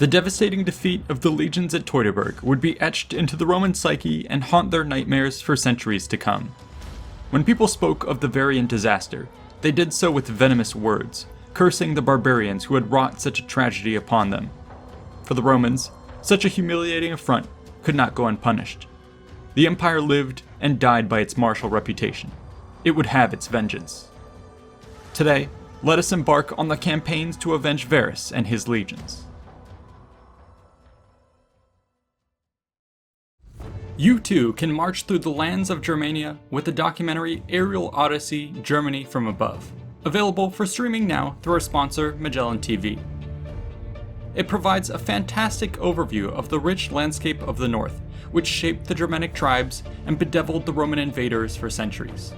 The devastating defeat of the legions at Teutoburg would be etched into the Roman psyche and haunt their nightmares for centuries to come. When people spoke of the Varian disaster, they did so with venomous words, cursing the barbarians who had wrought such a tragedy upon them. For the Romans, such a humiliating affront could not go unpunished. The empire lived and died by its martial reputation. It would have its vengeance. Today, let us embark on the campaigns to avenge Varus and his legions. You too can march through the lands of Germania with the documentary Aerial Odyssey Germany from Above, available for streaming now through our sponsor Magellan TV. It provides a fantastic overview of the rich landscape of the north, which shaped the Germanic tribes and bedeviled the Roman invaders for centuries.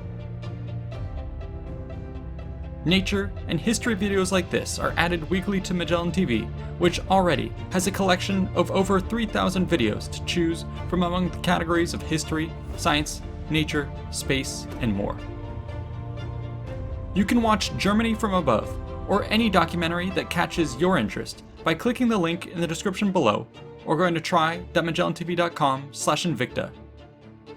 Nature and history videos like this are added weekly to Magellan TV, which already has a collection of over 3,000 videos to choose from among the categories of history, science, nature, space, and more. You can watch Germany from Above, or any documentary that catches your interest, by clicking the link in the description below, or going to try.magellantv.com/invicta.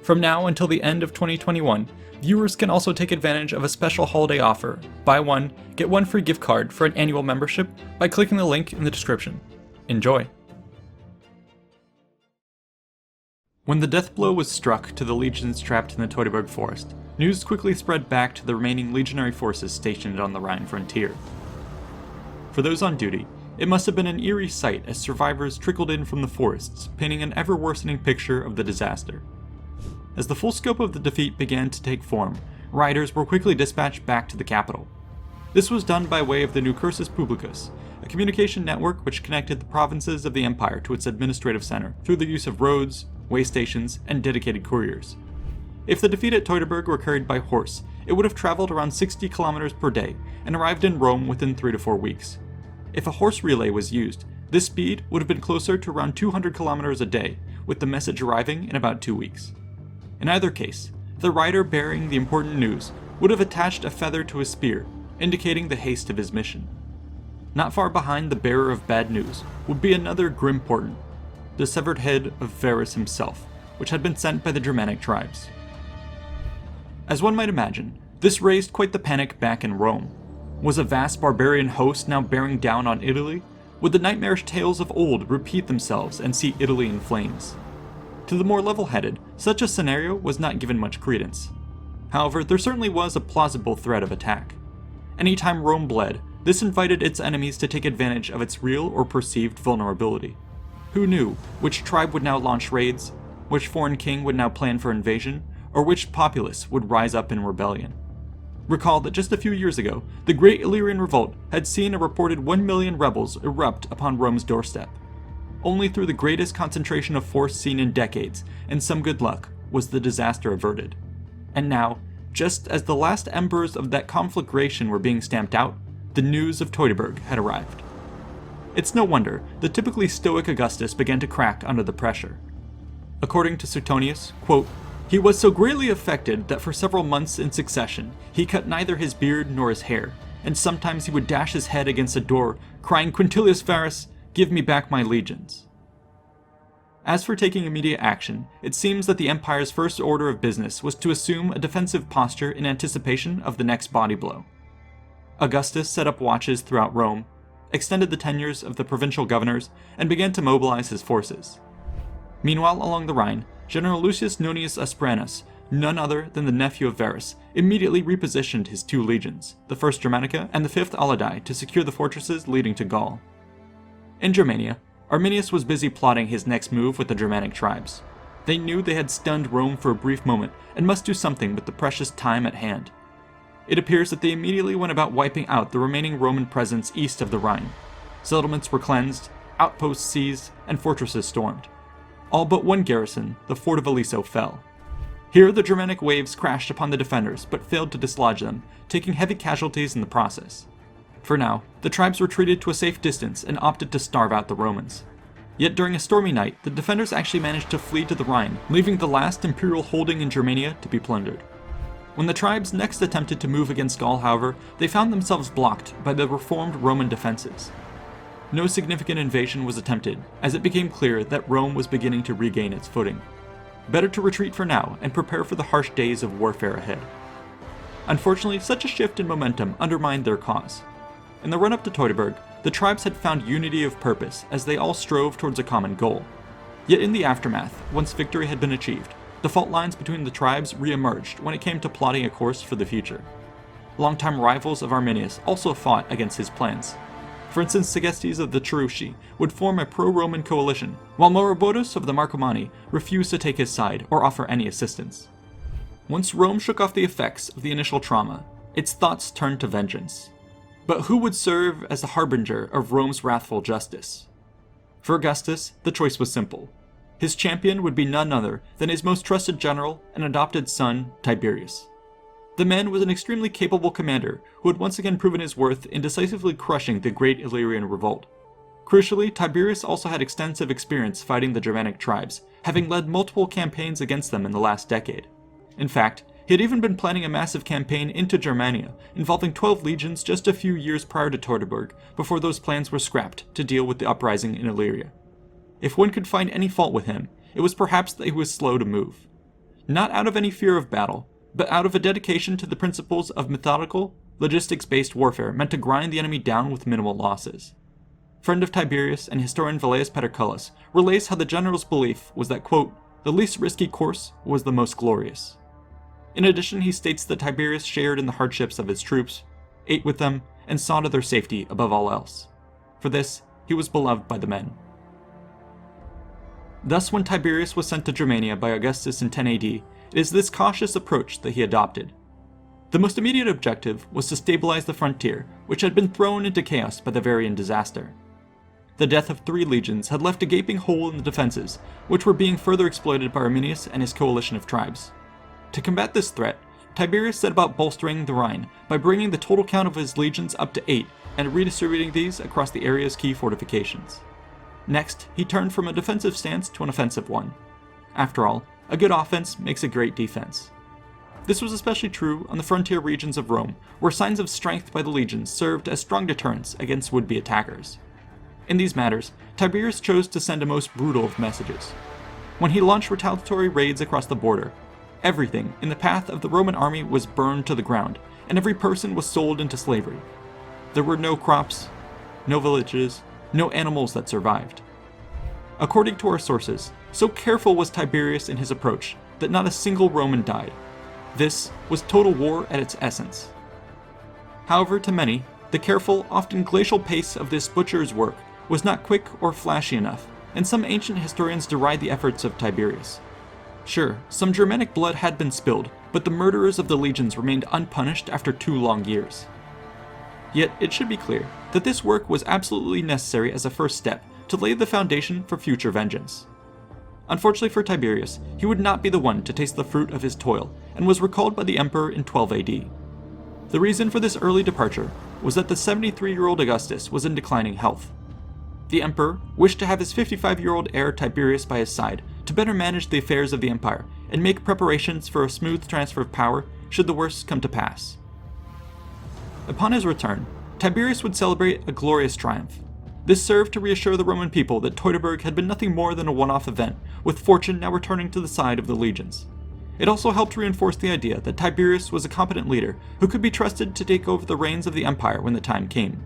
From now until the end of 2021, viewers can also take advantage of a special holiday offer: buy one, get one free gift card for an annual membership by clicking the link in the description. Enjoy! When the death blow was struck to the legions trapped in the Teutoburg Forest, news quickly spread back to the remaining legionary forces stationed on the Rhine frontier. For those on duty, it must have been an eerie sight as survivors trickled in from the forests, painting an ever-worsening picture of the disaster. As the full scope of the defeat began to take form, riders were quickly dispatched back to the capital. This was done by way of the new Cursus Publicus, a communication network which connected the provinces of the empire to its administrative center through the use of roads, way stations, and dedicated couriers. If the defeat at Teutoburg were carried by horse, it would have traveled around 60 kilometers per day and arrived in Rome within 3 to 4 weeks. If a horse relay was used, this speed would have been closer to around 200 kilometers a day, with the message arriving in about 2 weeks. In either case, the rider bearing the important news would have attached a feather to his spear, indicating the haste of his mission. Not far behind the bearer of bad news would be another grim portent, the severed head of Varus himself, which had been sent by the Germanic tribes. As one might imagine, this raised quite the panic back in Rome. Was a vast barbarian host now bearing down on Italy? Would the nightmarish tales of old repeat themselves and see Italy in flames? To the more level-headed, such a scenario was not given much credence. However, there certainly was a plausible threat of attack. Anytime Rome bled, this invited its enemies to take advantage of its real or perceived vulnerability. Who knew which tribe would now launch raids, which foreign king would now plan for invasion, or which populace would rise up in rebellion? Recall that just a few years ago, the Great Illyrian Revolt had seen a reported 1 million rebels erupt upon Rome's doorstep. Only through the greatest concentration of force seen in decades, and some good luck, was the disaster averted. And now, just as the last embers of that conflagration were being stamped out, the news of Teutoburg had arrived. It's no wonder the typically stoic Augustus began to crack under the pressure. According to Suetonius, quote, "He was so greatly affected that for several months in succession he cut neither his beard nor his hair, and sometimes he would dash his head against a door, crying, 'Quintilius Varus, give me back my legions.'" As for taking immediate action, it seems that the empire's first order of business was to assume a defensive posture in anticipation of the next body blow. Augustus set up watches throughout Rome, extended the tenures of the provincial governors, and began to mobilize his forces. Meanwhile, along the Rhine, General Lucius Nonius Aspranus, none other than the nephew of Varus, immediately repositioned his 2 legions, the 1st Germanica and the 5th Aladi, to secure the fortresses leading to Gaul. In Germania, Arminius was busy plotting his next move with the Germanic tribes. They knew they had stunned Rome for a brief moment and must do something with the precious time at hand. It appears that they immediately went about wiping out the remaining Roman presence east of the Rhine. Settlements were cleansed, outposts seized, and fortresses stormed. All but one garrison, the fort of Aliso, fell. Here the Germanic waves crashed upon the defenders but failed to dislodge them, taking heavy casualties in the process. For now, the tribes retreated to a safe distance and opted to starve out the Romans. Yet during a stormy night, the defenders actually managed to flee to the Rhine, leaving the last imperial holding in Germania to be plundered. When the tribes next attempted to move against Gaul, however, they found themselves blocked by the reformed Roman defenses. no significant invasion was attempted, as it became clear that Rome was beginning to regain its footing. Better to retreat for now and prepare for the harsh days of warfare ahead. Unfortunately, such a shift in momentum undermined their cause. In the run-up to Teutoburg, the tribes had found unity of purpose as they all strove towards a common goal. Yet in the aftermath, once victory had been achieved, the fault lines between the tribes re-emerged when it came to plotting a course for the future. Longtime rivals of Arminius also fought against his plans. For instance, Segestes of the Cherusci would form a pro-Roman coalition, while Maurobodus of the Marcomanni refused to take his side or offer any assistance. Once Rome shook off the effects of the initial trauma, its thoughts turned to vengeance. But who would serve as the harbinger of Rome's wrathful justice? For Augustus, the choice was simple. His champion would be none other than his most trusted general and adopted son, Tiberius. The man was an extremely capable commander who had once again proven his worth in decisively crushing the Great Illyrian Revolt. Crucially, Tiberius also had extensive experience fighting the Germanic tribes, having led multiple campaigns against them in the last decade. In fact, he had even been planning a massive campaign into Germania, involving 12 legions just a few years prior to Teutoburg, before those plans were scrapped to deal with the uprising in Illyria. If one could find any fault with him, it was perhaps that he was slow to move. Not out of any fear of battle, but out of a dedication to the principles of methodical, logistics-based warfare meant to grind the enemy down with minimal losses. Friend of Tiberius and historian Velleius Paterculus relays how the general's belief was that, quote, the least risky course was the most glorious. In addition, he states that Tiberius shared in the hardships of his troops, ate with them, and saw to their safety above all else. For this, he was beloved by the men. Thus, when Tiberius was sent to Germania by Augustus in 10 AD, it is this cautious approach that he adopted. The most immediate objective was to stabilize the frontier, which had been thrown into chaos by the Varian disaster. The death of 3 legions had left a gaping hole in the defenses, which were being further exploited by Arminius and his coalition of tribes. To combat this threat, Tiberius set about bolstering the Rhine by bringing the total count of his legions up to 8 and redistributing these across the area's key fortifications. Next, he turned from a defensive stance to an offensive one. After all, a good offense makes a great defense. This was especially true on the frontier regions of Rome, where signs of strength by the legions served as strong deterrents against would-be attackers. In these matters, Tiberius chose to send a most brutal of messages. When he launched retaliatory raids across the border, everything in the path of the Roman army was burned to the ground, and every person was sold into slavery. There were no crops, no villages, no animals that survived. According to our sources, so careful was Tiberius in his approach that not a single Roman died. This was total war at its essence. However, to many, the careful, often glacial pace of this butcher's work was not quick or flashy enough, and some ancient historians deride the efforts of Tiberius. Sure, some Germanic blood had been spilled, but the murderers of the legions remained unpunished after 2 long years. Yet it should be clear that this work was absolutely necessary as a first step to lay the foundation for future vengeance. Unfortunately for Tiberius, he would not be the one to taste the fruit of his toil, and was recalled by the emperor in 12 AD. The reason for this early departure was that the 73-year-old Augustus was in declining health. The emperor wished to have his 55-year-old heir Tiberius by his side to better manage the affairs of the empire and make preparations for a smooth transfer of power should the worst come to pass. Upon his return, Tiberius would celebrate a glorious triumph. This served to reassure the Roman people that Teutoburg had been nothing more than a one-off event, with fortune now returning to the side of the legions. It also helped reinforce the idea that Tiberius was a competent leader who could be trusted to take over the reins of the empire when the time came.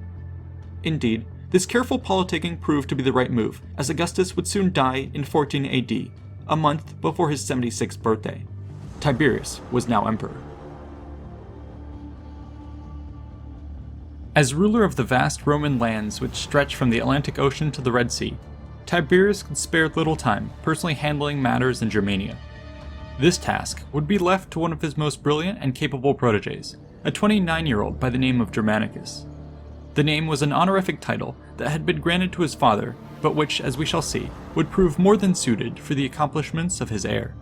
Indeed, this careful politicking proved to be the right move, as Augustus would soon die in 14 AD, a month before his 76th birthday. Tiberius was now emperor. As ruler of the vast Roman lands which stretch from the Atlantic Ocean to the Red Sea, Tiberius could spare little time personally handling matters in Germania. This task would be left to one of his most brilliant and capable proteges, a 29-year-old by the name of Germanicus. The name was an honorific title that had been granted to his father, but which, as we shall see, would prove more than suited for the accomplishments of his heir.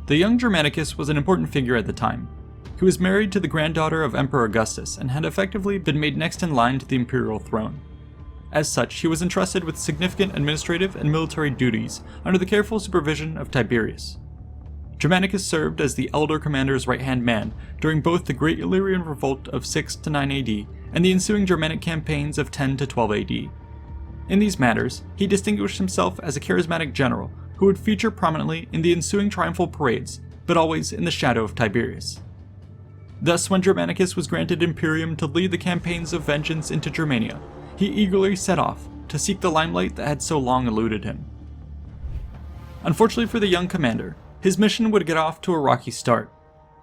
The young Germanicus was an important figure at the time. He was married to the granddaughter of Emperor Augustus and had effectively been made next in line to the imperial throne. As such, he was entrusted with significant administrative and military duties under the careful supervision of Tiberius. Germanicus served as the elder commander's right-hand man during both the Great Illyrian Revolt of 6 to 9 AD and the ensuing Germanic campaigns of 10 to 12 AD, In these matters, he distinguished himself as a charismatic general who would feature prominently in the ensuing triumphal parades, but always in the shadow of Tiberius. Thus, when Germanicus was granted Imperium to lead the campaigns of vengeance into Germania, he eagerly set off to seek the limelight that had so long eluded him. Unfortunately for the young commander, his mission would get off to a rocky start.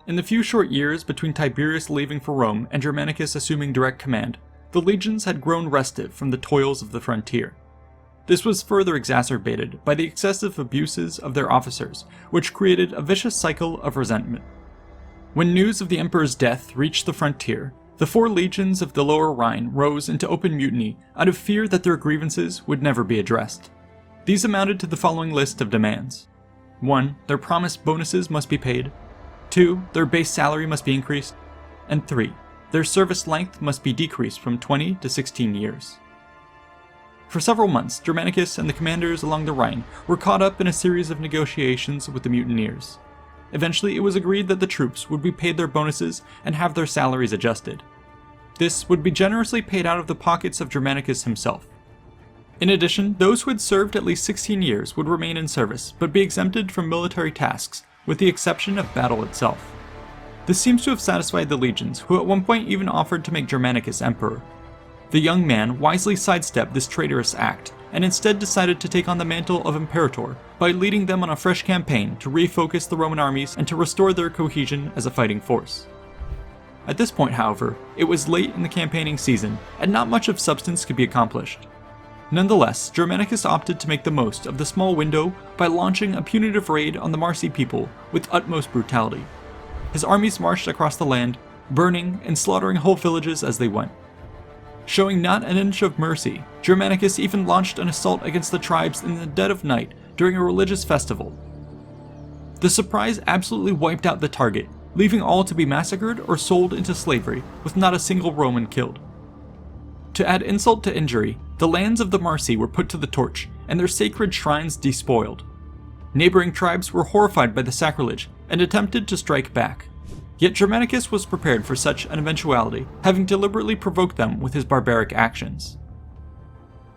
In the few short years between Tiberius leaving for Rome and Germanicus assuming direct command, the legions had grown restive from the toils of the frontier. This was further exacerbated by the excessive abuses of their officers, which created a vicious cycle of resentment. When news of the emperor's death reached the frontier, the 4 legions of the Lower Rhine rose into open mutiny out of fear that their grievances would never be addressed. These amounted to the following list of demands. 1. Their promised bonuses must be paid. 2. Their base salary must be increased. And 3. Their service length must be decreased from 20 to 16 years. For several months, Germanicus and the commanders along the Rhine were caught up in a series of negotiations with the mutineers. Eventually, it was agreed that the troops would be paid their bonuses and have their salaries adjusted. This would be generously paid out of the pockets of Germanicus himself. In addition, those who had served at least 16 years would remain in service, but be exempted from military tasks, with the exception of battle itself. This seems to have satisfied the legions, who at one point even offered to make Germanicus emperor. The young man wisely sidestepped this traitorous act, and instead decided to take on the mantle of imperator by leading them on a fresh campaign to refocus the Roman armies and to restore their cohesion as a fighting force. At this point, however, it was late in the campaigning season, and not much of substance could be accomplished. Nonetheless, Germanicus opted to make the most of the small window by launching a punitive raid on the Marsi people with utmost brutality. His armies marched across the land, burning and slaughtering whole villages as they went. Showing not an inch of mercy, Germanicus even launched an assault against the tribes in the dead of night during a religious festival. The surprise absolutely wiped out the target, leaving all to be massacred or sold into slavery, with not a single Roman killed. To add insult to injury, the lands of the Marsi were put to the torch, and their sacred shrines despoiled. Neighboring tribes were horrified by the sacrilege and attempted to strike back. Yet Germanicus was prepared for such an eventuality, having deliberately provoked them with his barbaric actions.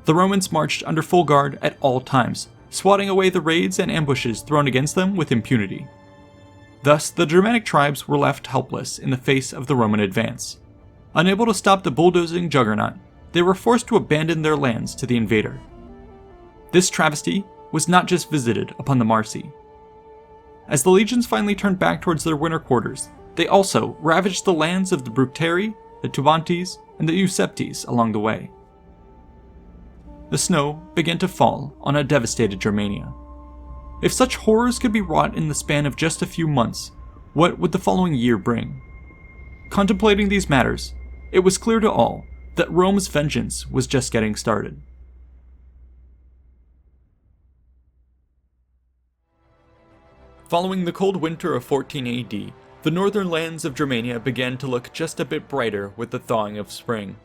The Romans marched under full guard at all times, swatting away the raids and ambushes thrown against them with impunity. Thus, the Germanic tribes were left helpless in the face of the Roman advance. Unable to stop the bulldozing juggernaut, they were forced to abandon their lands to the invader. This travesty was not just visited upon the Marsi. As the legions finally turned back towards their winter quarters, they also ravaged the lands of the Bructeri, the Tubantes, and the Euseptes along the way. The snow began to fall on a devastated Germania. If such horrors could be wrought in the span of just a few months, what would the following year bring? Contemplating these matters, it was clear to all that Rome's vengeance was just getting started. Following the cold winter of 14 AD, the northern lands of Germania began to look just a bit brighter with the thawing of spring.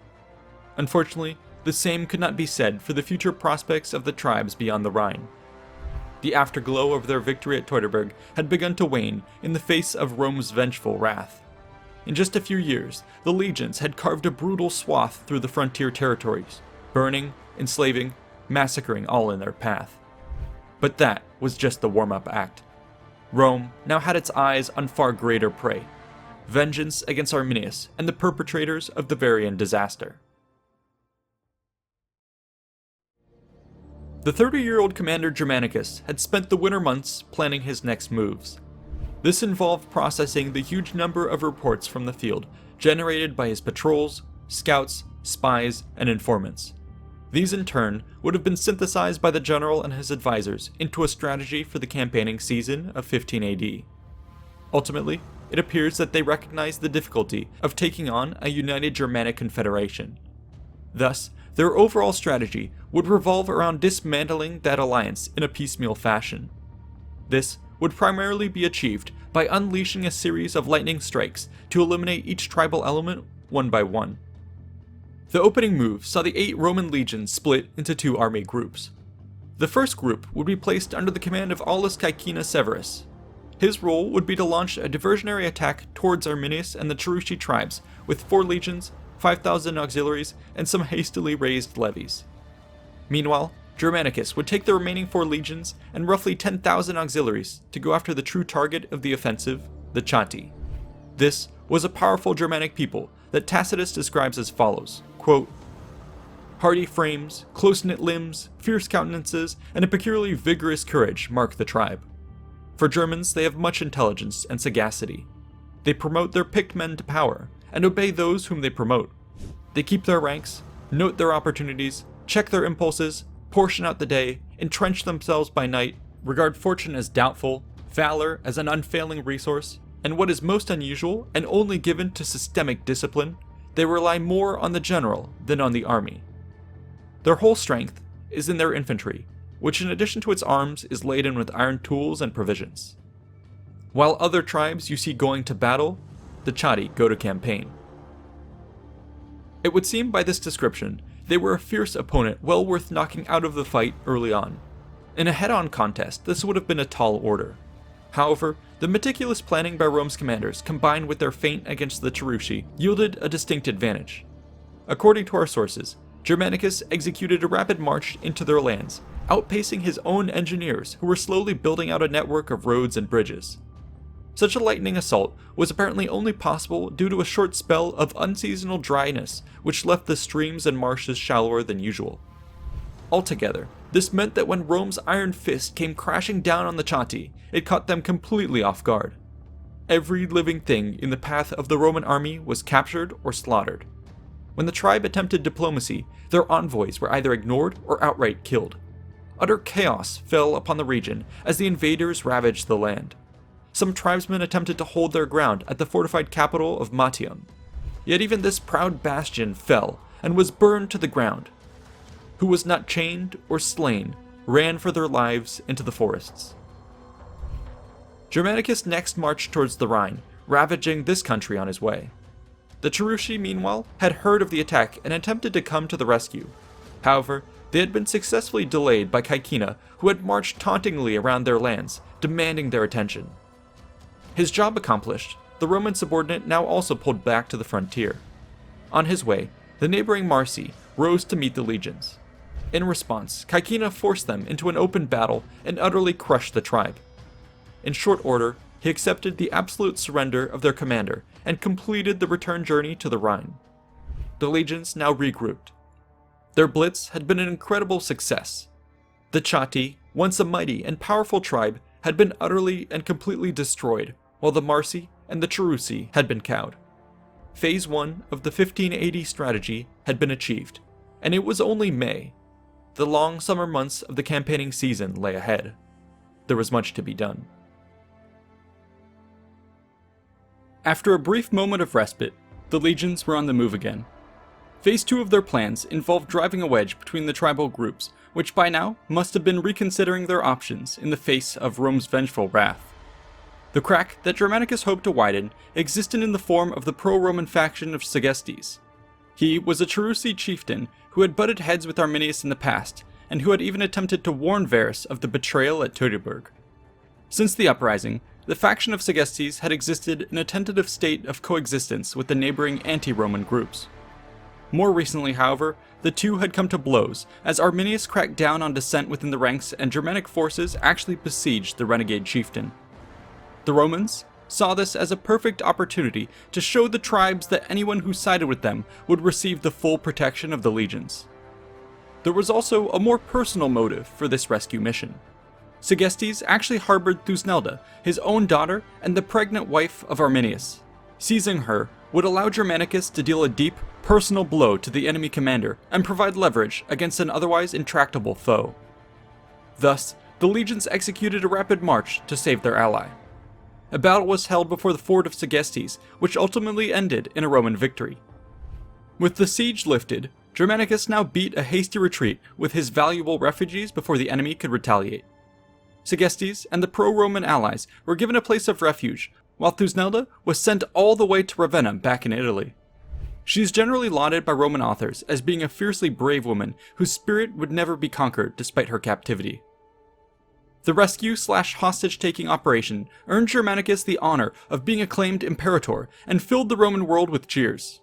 Unfortunately, the same could not be said for the future prospects of the tribes beyond the Rhine. The afterglow of their victory at Teutoburg had begun to wane in the face of Rome's vengeful wrath. In just a few years, the legions had carved a brutal swath through the frontier territories, burning, enslaving, massacring all in their path. But that was just the warm-up act. Rome now had its eyes on far greater prey: vengeance against Arminius and the perpetrators of the Varian disaster. The 30-year-old commander Germanicus had spent the winter months planning his next moves. This involved processing the huge number of reports from the field generated by his patrols, scouts, spies, and informants. These in turn would have been synthesized by the general and his advisors into a strategy for the campaigning season of 15 AD. Ultimately, it appears that they recognized the difficulty of taking on a united Germanic confederation. Thus, their overall strategy would revolve around dismantling that alliance in a piecemeal fashion. This would primarily be achieved by unleashing a series of lightning strikes to eliminate each tribal element one by one. The opening move saw the 8 Roman legions split into 2 army groups. The first group would be placed under the command of Aulus Caecina Severus. His role would be to launch a diversionary attack towards Arminius and the Cherushi tribes with 4 legions, 5,000 auxiliaries, and some hastily raised levies. Meanwhile, Germanicus would take the remaining 4 legions and roughly 10,000 auxiliaries to go after the true target of the offensive, the Chatti. This was a powerful Germanic people that Tacitus describes as follows, quote, "Hardy frames, close-knit limbs, fierce countenances, and a peculiarly vigorous courage mark the tribe. For Germans, they have much intelligence and sagacity. They promote their picked men to power, and obey those whom they promote. They keep their ranks, note their opportunities, check their impulses, portion out the day, entrench themselves by night, regard fortune as doubtful, valor as an unfailing resource, and what is most unusual and only given to systemic discipline, they rely more on the general than on the army. Their whole strength is in their infantry, which in addition to its arms is laden with iron tools and provisions. While other tribes you see going to battle, the Chatti go to campaign." It would seem by this description, they were a fierce opponent well worth knocking out of the fight early on. In a head-on contest, this would have been a tall order. However, the meticulous planning by Rome's commanders combined with their feint against the Cherusci yielded a distinct advantage. According to our sources, Germanicus executed a rapid march into their lands, outpacing his own engineers who were slowly building out a network of roads and bridges. Such a lightning assault was apparently only possible due to a short spell of unseasonal dryness which left the streams and marshes shallower than usual. Altogether, this meant that when Rome's iron fist came crashing down on the Chatti, it caught them completely off guard. Every living thing in the path of the Roman army was captured or slaughtered. When the tribe attempted diplomacy, their envoys were either ignored or outright killed. Utter chaos fell upon the region as the invaders ravaged the land. Some tribesmen attempted to hold their ground at the fortified capital of Matium. Yet even this proud bastion fell and was burned to the ground. Who was not chained or slain ran for their lives into the forests. Germanicus next marched towards the Rhine, ravaging this country on his way. The Cherusci, meanwhile, had heard of the attack and attempted to come to the rescue. However, they had been successfully delayed by Caecina, who had marched tauntingly around their lands, demanding their attention. His job accomplished, the Roman subordinate now also pulled back to the frontier. On his way, the neighboring Marsi rose to meet the legions. In response, Caecina forced them into an open battle and utterly crushed the tribe. In short order, he accepted the absolute surrender of their commander and completed the return journey to the Rhine. The legions now regrouped. Their Blitz had been an incredible success. The Chatti, once a mighty and powerful tribe, had been utterly and completely destroyed, while the Marsi and the Cherusci had been cowed. Phase 1 of the 1580 strategy had been achieved, and it was only May. The long summer months of the campaigning season lay ahead. There was much to be done. After a brief moment of respite, the legions were on the move again. Phase 2 of their plans involved driving a wedge between the tribal groups, which by now must have been reconsidering their options in the face of Rome's vengeful wrath. The crack that Germanicus hoped to widen existed in the form of the pro-Roman faction of Segestes. He was a Cherusci chieftain who had butted heads with Arminius in the past, and who had even attempted to warn Varus of the betrayal at Teutoburg. Since the uprising, the faction of Segestes had existed in a tentative state of coexistence with the neighboring anti-Roman groups. More recently, however, the two had come to blows, as Arminius cracked down on dissent within the ranks and Germanic forces actually besieged the renegade chieftain. The Romans saw this as a perfect opportunity to show the tribes that anyone who sided with them would receive the full protection of the legions. There was also a more personal motive for this rescue mission. Segestes actually harbored Thusnelda, his own daughter and the pregnant wife of Arminius. Seizing her would allow Germanicus to deal a deep, personal blow to the enemy commander and provide leverage against an otherwise intractable foe. Thus, the legions executed a rapid march to save their ally. A battle was held before the fort of Segestes, which ultimately ended in a Roman victory. With the siege lifted, Germanicus now beat a hasty retreat with his valuable refugees before the enemy could retaliate. Segestes and the pro-Roman allies were given a place of refuge, while Thusnelda was sent all the way to Ravenna back in Italy. She is generally lauded by Roman authors as being a fiercely brave woman whose spirit would never be conquered despite her captivity. The rescue/hostage-taking operation earned Germanicus the honor of being acclaimed imperator and filled the Roman world with cheers.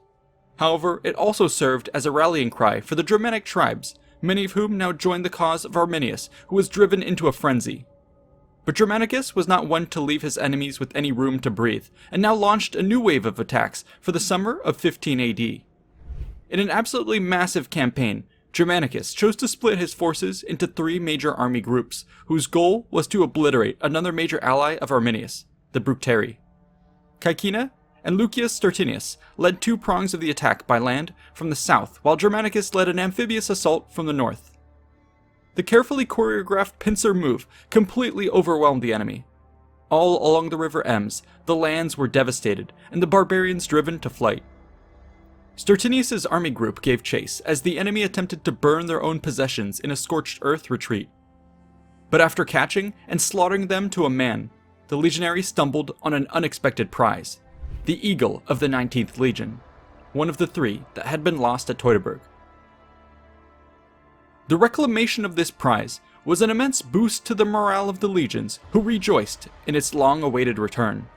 However, it also served as a rallying cry for the Germanic tribes, many of whom now joined the cause of Arminius, who was driven into a frenzy. But Germanicus was not one to leave his enemies with any room to breathe, and now launched a new wave of attacks for the summer of 15 AD. In an absolutely massive campaign, Germanicus chose to split his forces into 3 major army groups, whose goal was to obliterate another major ally of Arminius, the Bructeri. Caecina and Lucius Stertinius led 2 prongs of the attack by land from the south, while Germanicus led an amphibious assault from the north. The carefully choreographed pincer move completely overwhelmed the enemy. All along the river Ems, the lands were devastated, and the barbarians driven to flight. Stertinius' army group gave chase as the enemy attempted to burn their own possessions in a scorched earth retreat. But after catching and slaughtering them to a man, the legionaries stumbled on an unexpected prize, the eagle of the 19th Legion, one of the 3 that had been lost at Teutoburg. The reclamation of this prize was an immense boost to the morale of the legions, who rejoiced in its long-awaited return.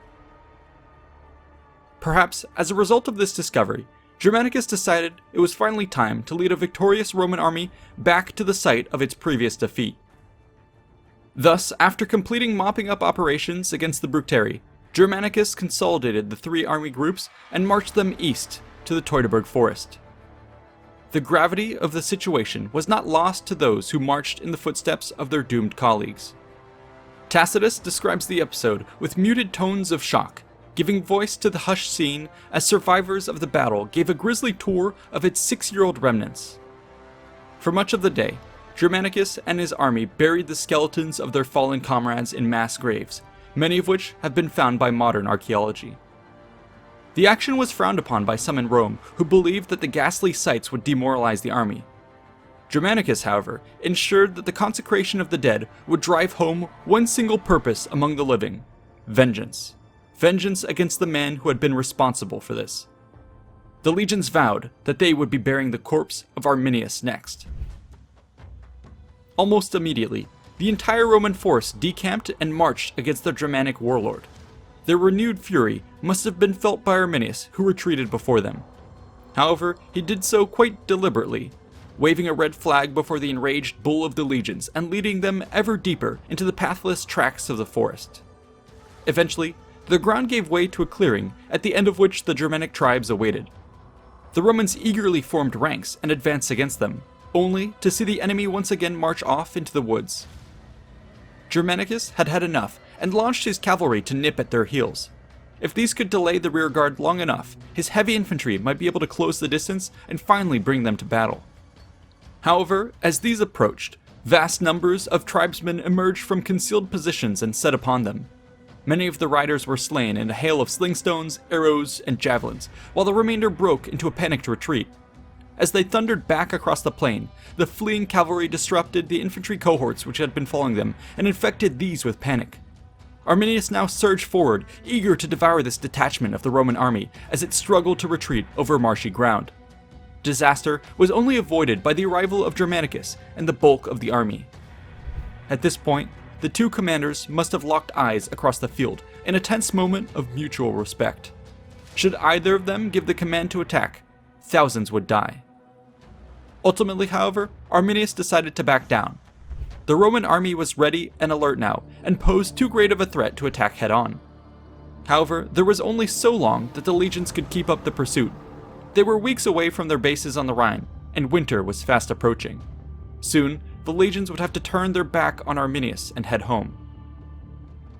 Perhaps as a result of this discovery, Germanicus decided it was finally time to lead a victorious Roman army back to the site of its previous defeat. Thus, after completing mopping up operations against the Bructeri, Germanicus consolidated the 3 army groups and marched them east to the Teutoburg Forest. The gravity of the situation was not lost to those who marched in the footsteps of their doomed colleagues. Tacitus describes the episode with muted tones of shock, giving voice to the hushed scene as survivors of the battle gave a grisly tour of its 6-year-old remnants. For much of the day, Germanicus and his army buried the skeletons of their fallen comrades in mass graves, many of which have been found by modern archaeology. The action was frowned upon by some in Rome, who believed that the ghastly sights would demoralize the army. Germanicus, however, ensured that the consecration of the dead would drive home one single purpose among the living: vengeance. Vengeance against the man who had been responsible for this. The legions vowed that they would be bearing the corpse of Arminius next. Almost immediately, the entire Roman force decamped and marched against their Germanic warlord. Their renewed fury must have been felt by Arminius, who retreated before them. However, he did so quite deliberately, waving a red flag before the enraged bull of the legions and leading them ever deeper into the pathless tracts of the forest. Eventually, the ground gave way to a clearing, at the end of which the Germanic tribes awaited. The Romans eagerly formed ranks and advanced against them, only to see the enemy once again march off into the woods. Germanicus had had enough and launched his cavalry to nip at their heels. If these could delay the rearguard long enough, his heavy infantry might be able to close the distance and finally bring them to battle. However, as these approached, vast numbers of tribesmen emerged from concealed positions and set upon them. Many of the riders were slain in a hail of slingstones, arrows, and javelins, while the remainder broke into a panicked retreat. As they thundered back across the plain, the fleeing cavalry disrupted the infantry cohorts which had been following them and infected these with panic. Arminius now surged forward, eager to devour this detachment of the Roman army as it struggled to retreat over marshy ground. Disaster was only avoided by the arrival of Germanicus and the bulk of the army. At this point, the 2 commanders must have locked eyes across the field in a tense moment of mutual respect. Should either of them give the command to attack, thousands would die. Ultimately, however, Arminius decided to back down. The Roman army was ready and alert now, and posed too great of a threat to attack head-on. However, there was only so long that the legions could keep up the pursuit. They were weeks away from their bases on the Rhine, and winter was fast approaching. Soon, the legions would have to turn their back on Arminius and head home.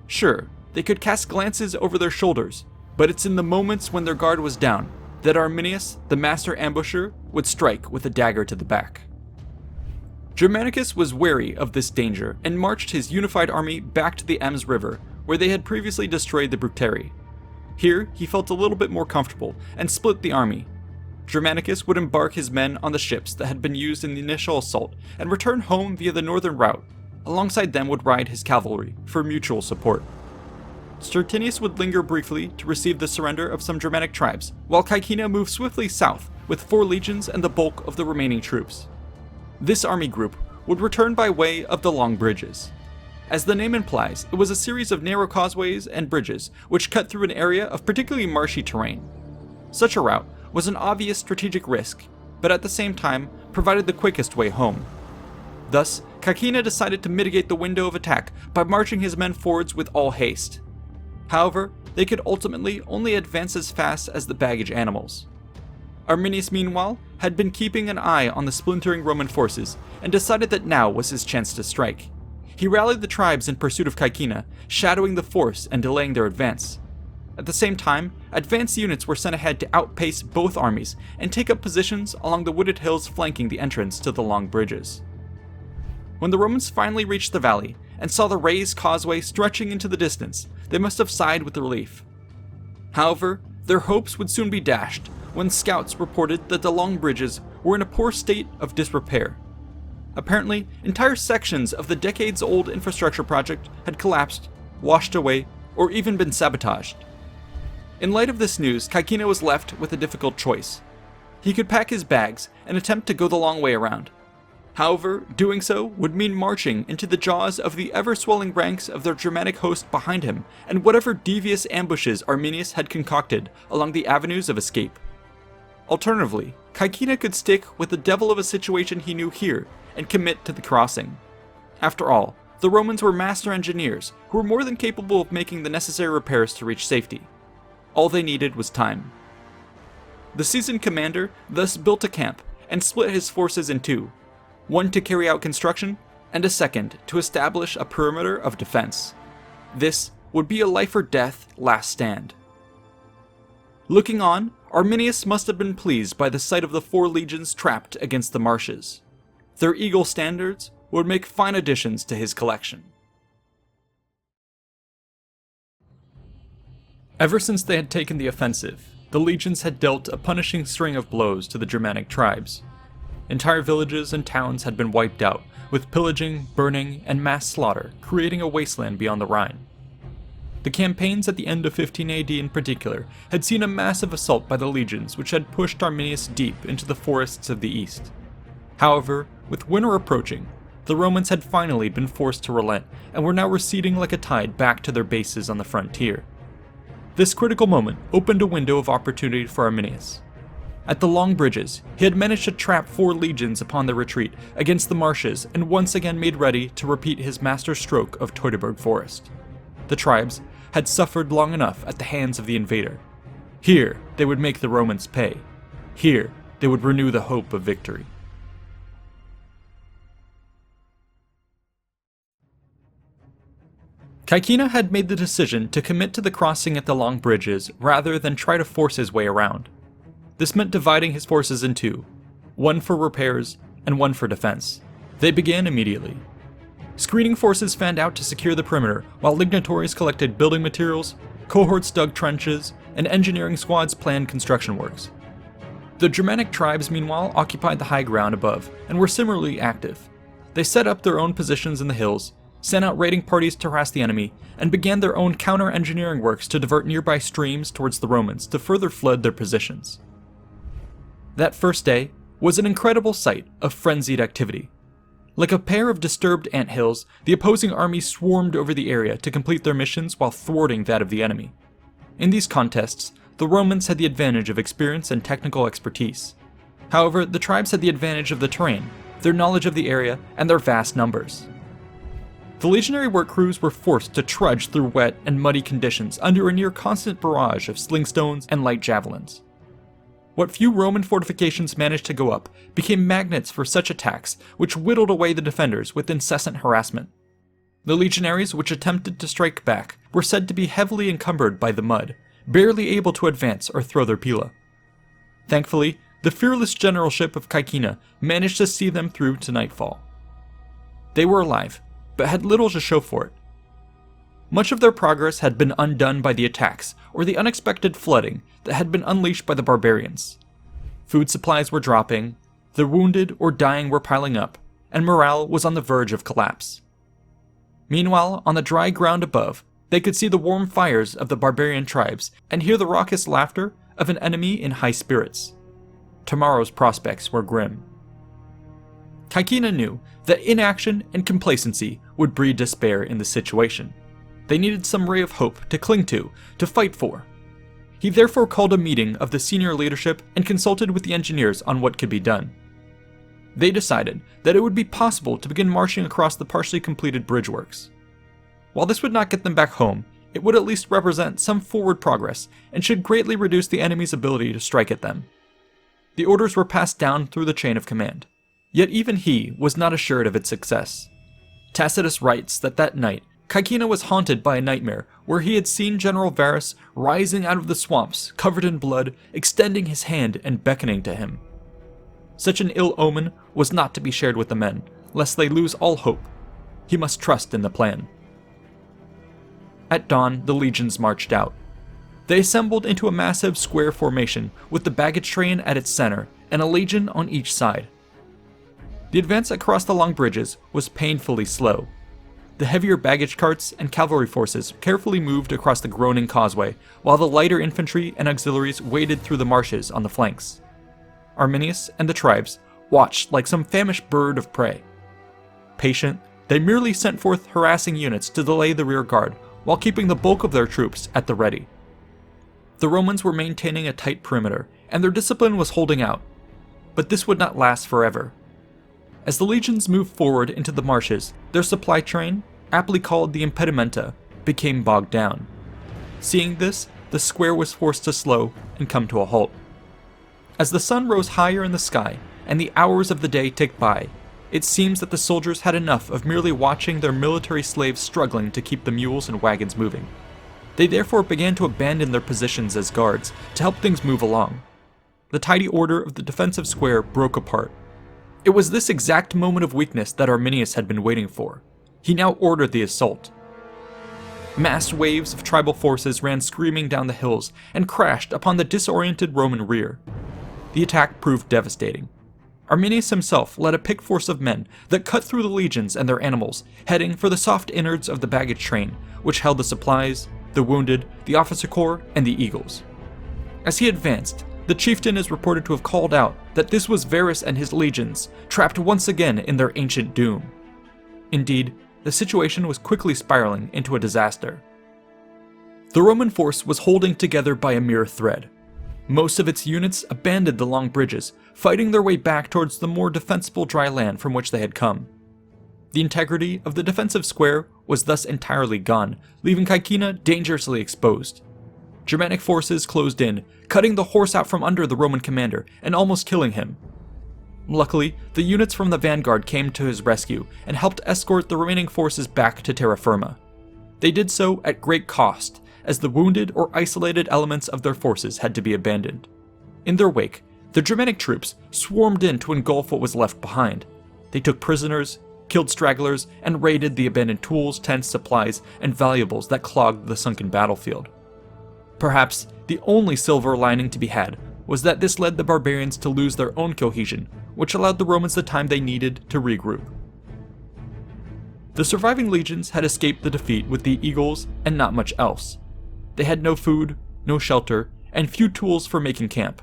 Sure, they could cast glances over their shoulders, but it's in the moments when their guard was down that Arminius, the master ambusher, would strike with a dagger to the back. Germanicus was wary of this danger and marched his unified army back to the Ems River, where they had previously destroyed the Bructeri. Here, he felt a little bit more comfortable and split the army. Germanicus would embark his men on the ships that had been used in the initial assault and return home via the northern route. Alongside them would ride his cavalry for mutual support. Stertinius would linger briefly to receive the surrender of some Germanic tribes, while Caecina moved swiftly south with 4 legions and the bulk of the remaining troops. This army group would return by way of the Long Bridges. As the name implies, it was a series of narrow causeways and bridges which cut through an area of particularly marshy terrain. Such a route was an obvious strategic risk, but at the same time provided the quickest way home, Thus, Caecina decided to mitigate the window of attack by marching his men forwards with all haste. However, they could ultimately only advance as fast as the baggage animals. Arminius, meanwhile, had been keeping an eye on the splintering Roman forces and decided that now was his chance to strike. He rallied the tribes in pursuit of Caecina, shadowing the force and delaying their advance. At the same time, advance units were sent ahead to outpace both armies and take up positions along the wooded hills flanking the entrance to the long bridges. When the Romans finally reached the valley and saw the raised causeway stretching into the distance, they must have sighed with relief. However, their hopes would soon be dashed when scouts reported that the long bridges were in a poor state of disrepair. Apparently, entire sections of the decades-old infrastructure project had collapsed, washed away, or even been sabotaged. In light of this news, Caecina was left with a difficult choice. He could pack his bags and attempt to go the long way around. However, doing so would mean marching into the jaws of the ever-swelling ranks of their Germanic host behind him and whatever devious ambushes Arminius had concocted along the avenues of escape. Alternatively, Caecina could stick with the devil of a situation he knew here and commit to the crossing. After all, the Romans were master engineers who were more than capable of making the necessary repairs to reach safety. All they needed was time. The seasoned commander thus built a camp and split his forces in two, one to carry out construction and a second to establish a perimeter of defense. This would be a life or death last stand. Looking on, Arminius must have been pleased by the sight of the 4 legions trapped against the marshes. Their eagle standards would make fine additions to his collection. Ever since they had taken the offensive, the legions had dealt a punishing string of blows to the Germanic tribes. Entire villages and towns had been wiped out, with pillaging, burning, and mass slaughter creating a wasteland beyond the Rhine. The campaigns at the end of 15 AD in particular had seen a massive assault by the legions which had pushed Arminius deep into the forests of the east. However, with winter approaching, the Romans had finally been forced to relent and were now receding like a tide back to their bases on the frontier. This critical moment opened a window of opportunity for Arminius. At the long bridges, he had managed to trap 4 legions upon their retreat against the marshes and once again made ready to repeat his master stroke of Teutoburg Forest. The tribes had suffered long enough at the hands of the invader. Here, they would make the Romans pay. Here, they would renew the hope of victory. Caecina had made the decision to commit to the crossing at the long bridges rather than try to force his way around. This meant dividing his forces in 2, one for repairs and one for defense. They began immediately. Screening forces fanned out to secure the perimeter, while lignatories collected building materials, cohorts dug trenches, and engineering squads planned construction works. The Germanic tribes, meanwhile, occupied the high ground above and were similarly active. They set up their own positions in the hills, sent out raiding parties to harass the enemy, and began their own counter-engineering works to divert nearby streams towards the Romans to further flood their positions. That first day was an incredible sight of frenzied activity. Like a pair of disturbed anthills, the opposing armies swarmed over the area to complete their missions while thwarting that of the enemy. In these contests, the Romans had the advantage of experience and technical expertise. However, the tribes had the advantage of the terrain, their knowledge of the area, and their vast numbers. The legionary work crews were forced to trudge through wet and muddy conditions under a near constant barrage of slingstones and light javelins. What few Roman fortifications managed to go up became magnets for such attacks, which whittled away the defenders with incessant harassment. The legionaries which attempted to strike back were said to be heavily encumbered by the mud, barely able to advance or throw their pila. Thankfully, the fearless generalship of Caecina managed to see them through to nightfall. They were alive, but had little to show for it. Much of their progress had been undone by the attacks or the unexpected flooding that had been unleashed by the barbarians. Food supplies were dropping, the wounded or dying were piling up, and morale was on the verge of collapse. Meanwhile, on the dry ground above, they could see the warm fires of the barbarian tribes and hear the raucous laughter of an enemy in high spirits. Tomorrow's prospects were grim. Caecina knew that inaction and complacency would breed despair in the situation. They needed some ray of hope to cling to fight for. He therefore called a meeting of the senior leadership and consulted with the engineers on what could be done. They decided that it would be possible to begin marching across the partially completed bridge works. While this would not get them back home, it would at least represent some forward progress and should greatly reduce the enemy's ability to strike at them. The orders were passed down through the chain of command, yet even he was not assured of its success. Tacitus writes that night, Caecina was haunted by a nightmare where he had seen General Varus rising out of the swamps, covered in blood, extending his hand and beckoning to him. Such an ill omen was not to be shared with the men, lest they lose all hope. He must trust in the plan. At dawn, the legions marched out. They assembled into a massive square formation with the baggage train at its center and a legion on each side. The advance across the long bridges was painfully slow. The heavier baggage carts and cavalry forces carefully moved across the groaning causeway, while the lighter infantry and auxiliaries waded through the marshes on the flanks. Arminius and the tribes watched like some famished bird of prey. Patient, they merely sent forth harassing units to delay the rear guard, while keeping the bulk of their troops at the ready. The Romans were maintaining a tight perimeter, and their discipline was holding out. But this would not last forever. As the legions moved forward into the marshes, their supply train, aptly called the impedimenta, became bogged down. Seeing this, the square was forced to slow and come to a halt. As the sun rose higher in the sky and the hours of the day ticked by, it seems that the soldiers had enough of merely watching their military slaves struggling to keep the mules and wagons moving. They therefore began to abandon their positions as guards to help things move along. The tidy order of the defensive square broke apart. It was this exact moment of weakness that Arminius had been waiting for. He now ordered the assault. Massed waves of tribal forces ran screaming down the hills and crashed upon the disoriented Roman rear. The attack proved devastating. Arminius himself led a picked force of men that cut through the legions and their animals, heading for the soft innards of the baggage train, which held the supplies, the wounded, the officer corps, and the eagles. As he advanced, the chieftain is reported to have called out that this was Varus and his legions, trapped once again in their ancient doom. Indeed, the situation was quickly spiraling into a disaster. The Roman force was holding together by a mere thread. Most of its units abandoned the long bridges, fighting their way back towards the more defensible dry land from which they had come. The integrity of the defensive square was thus entirely gone, leaving Caecina dangerously exposed. Germanic forces closed in, cutting the horse out from under the Roman commander and almost killing him. Luckily, the units from the vanguard came to his rescue and helped escort the remaining forces back to terra firma. They did so at great cost, as the wounded or isolated elements of their forces had to be abandoned. In their wake, the Germanic troops swarmed in to engulf what was left behind. They took prisoners, killed stragglers, and raided the abandoned tools, tents, supplies, and valuables that clogged the sunken battlefield. Perhaps the only silver lining to be had was that this led the barbarians to lose their own cohesion, which allowed the Romans the time they needed to regroup. The surviving legions had escaped the defeat with the eagles and not much else. They had no food, no shelter, and few tools for making camp.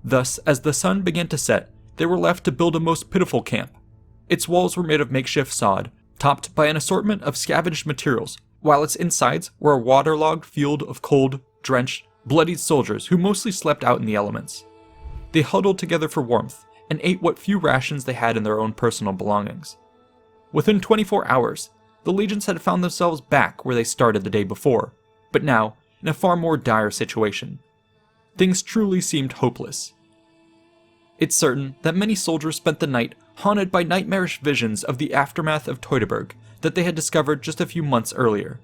Thus, as the sun began to set, they were left to build a most pitiful camp. Its walls were made of makeshift sod, topped by an assortment of scavenged materials, while its insides were a waterlogged field of cold, drenched, bloodied soldiers who mostly slept out in the elements. They huddled together for warmth and ate what few rations they had in their own personal belongings. Within 24 hours, the legions had found themselves back where they started the day before, but now in a far more dire situation. Things truly seemed hopeless. It's certain that many soldiers spent the night haunted by nightmarish visions of the aftermath of Teutoburg that they had discovered just a few months earlier.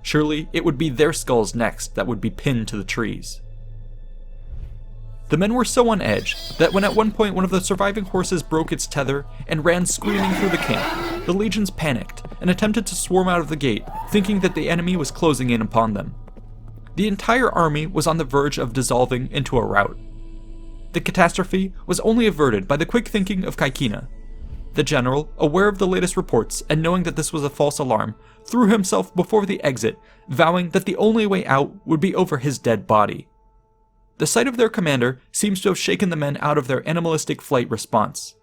Surely it would be their skulls next that would be pinned to the trees. The men were so on edge that when at one point one of the surviving horses broke its tether and ran screaming through the camp, the legions panicked and attempted to swarm out of the gate, thinking that the enemy was closing in upon them. The entire army was on the verge of dissolving into a rout. The catastrophe was only averted by the quick thinking of Caecina. The general, aware of the latest reports and knowing that this was a false alarm, threw himself before the exit, vowing that the only way out would be over his dead body. The sight of their commander seems to have shaken the men out of their animalistic flight response.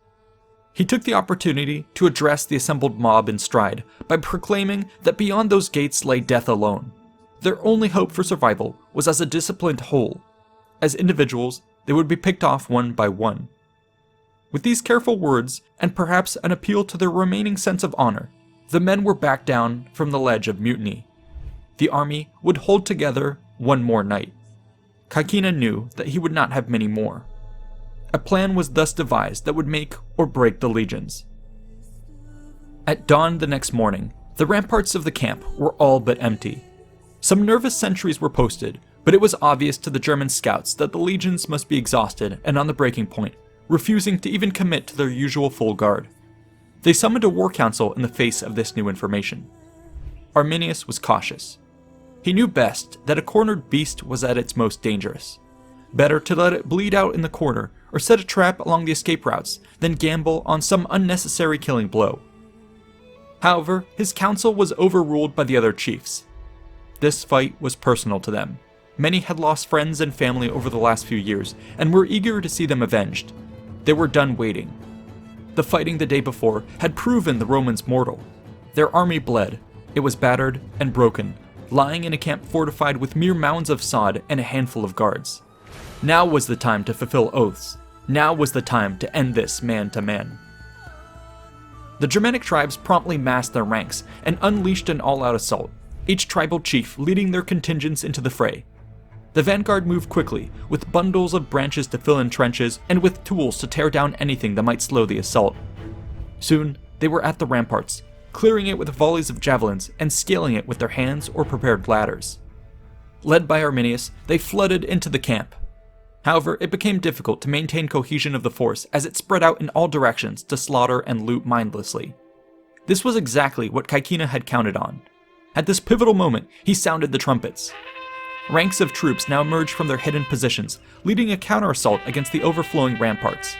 He took the opportunity to address the assembled mob in stride by proclaiming that beyond those gates lay death alone. Their only hope for survival was as a disciplined whole. As individuals, they would be picked off one by one. With these careful words, and perhaps an appeal to their remaining sense of honor, the men were backed down from the ledge of mutiny. The army would hold together one more night. Caecina knew that he would not have many more. A plan was thus devised that would make or break the legions. At dawn the next morning, the ramparts of the camp were all but empty. Some nervous sentries were posted, but it was obvious to the German scouts that the legions must be exhausted and on the breaking point, refusing to even commit to their usual full guard. They summoned a war council in the face of this new information. Arminius was cautious. He knew best that a cornered beast was at its most dangerous. Better to let it bleed out in the corner or set a trap along the escape routes than gamble on some unnecessary killing blow. However, his council was overruled by the other chiefs. This fight was personal to them. Many had lost friends and family over the last few years and were eager to see them avenged. They were done waiting. The fighting the day before had proven the Romans mortal. Their army bled. It was battered and broken, lying in a camp fortified with mere mounds of sod and a handful of guards. Now was the time to fulfill oaths. Now was the time to end this man to man. The Germanic tribes promptly massed their ranks and unleashed an all-out assault, each tribal chief leading their contingents into the fray. The vanguard moved quickly, with bundles of branches to fill in trenches and with tools to tear down anything that might slow the assault. Soon, they were at the ramparts, clearing it with volleys of javelins and scaling it with their hands or prepared ladders. Led by Arminius, they flooded into the camp. However, it became difficult to maintain cohesion of the force as it spread out in all directions to slaughter and loot mindlessly. This was exactly what Caecina had counted on. At this pivotal moment, he sounded the trumpets. Ranks of troops now emerged from their hidden positions, leading a counter-assault against the overflowing ramparts.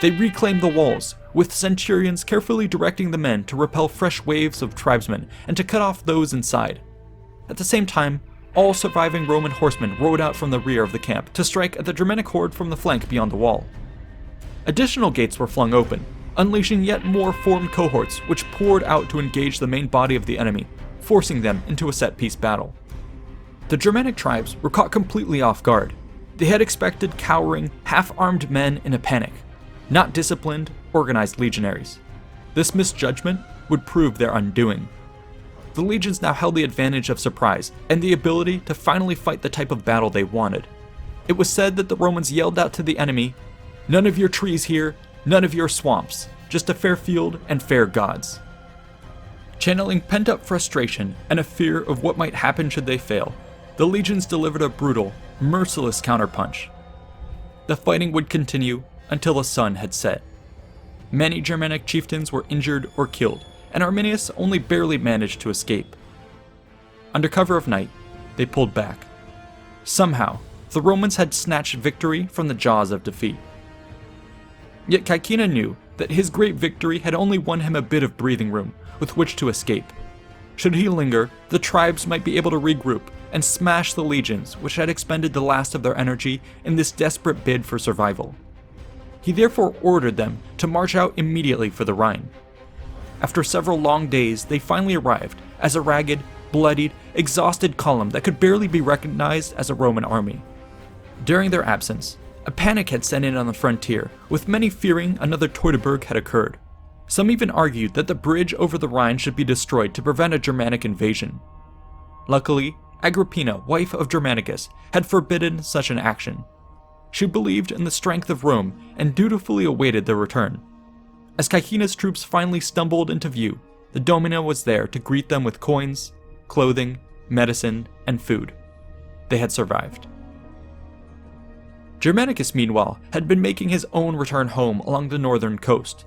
They reclaimed the walls, with centurions carefully directing the men to repel fresh waves of tribesmen and to cut off those inside. At the same time, all surviving Roman horsemen rode out from the rear of the camp to strike at the Germanic horde from the flank beyond the wall. Additional gates were flung open, unleashing yet more formed cohorts which poured out to engage the main body of the enemy, forcing them into a set-piece battle. The Germanic tribes were caught completely off guard. They had expected cowering, half-armed men in a panic, not disciplined, organized legionaries. This misjudgment would prove their undoing. The legions now held the advantage of surprise and the ability to finally fight the type of battle they wanted. It was said that the Romans yelled out to the enemy, "None of your trees here, none of your swamps, just a fair field and fair gods." Channeling pent-up frustration and a fear of what might happen should they fail, the legions delivered a brutal, merciless counterpunch. The fighting would continue until the sun had set. Many Germanic chieftains were injured or killed, and Arminius only barely managed to escape. Under cover of night, they pulled back. Somehow, the Romans had snatched victory from the jaws of defeat. Yet Caecina knew that his great victory had only won him a bit of breathing room with which to escape. Should he linger, the tribes might be able to regroup and smash the legions which had expended the last of their energy in this desperate bid for survival. He therefore ordered them to march out immediately for the Rhine. After several long days, they finally arrived as a ragged, bloodied, exhausted column that could barely be recognized as a Roman army. During their absence, a panic had set in on the frontier, with many fearing another Teutoburg had occurred. Some even argued that the bridge over the Rhine should be destroyed to prevent a Germanic invasion. Luckily, Agrippina, wife of Germanicus, had forbidden such an action. She believed in the strength of Rome and dutifully awaited their return. As Caecina's troops finally stumbled into view, the Domina was there to greet them with coins, clothing, medicine, and food. They had survived. Germanicus, meanwhile, had been making his own return home along the northern coast.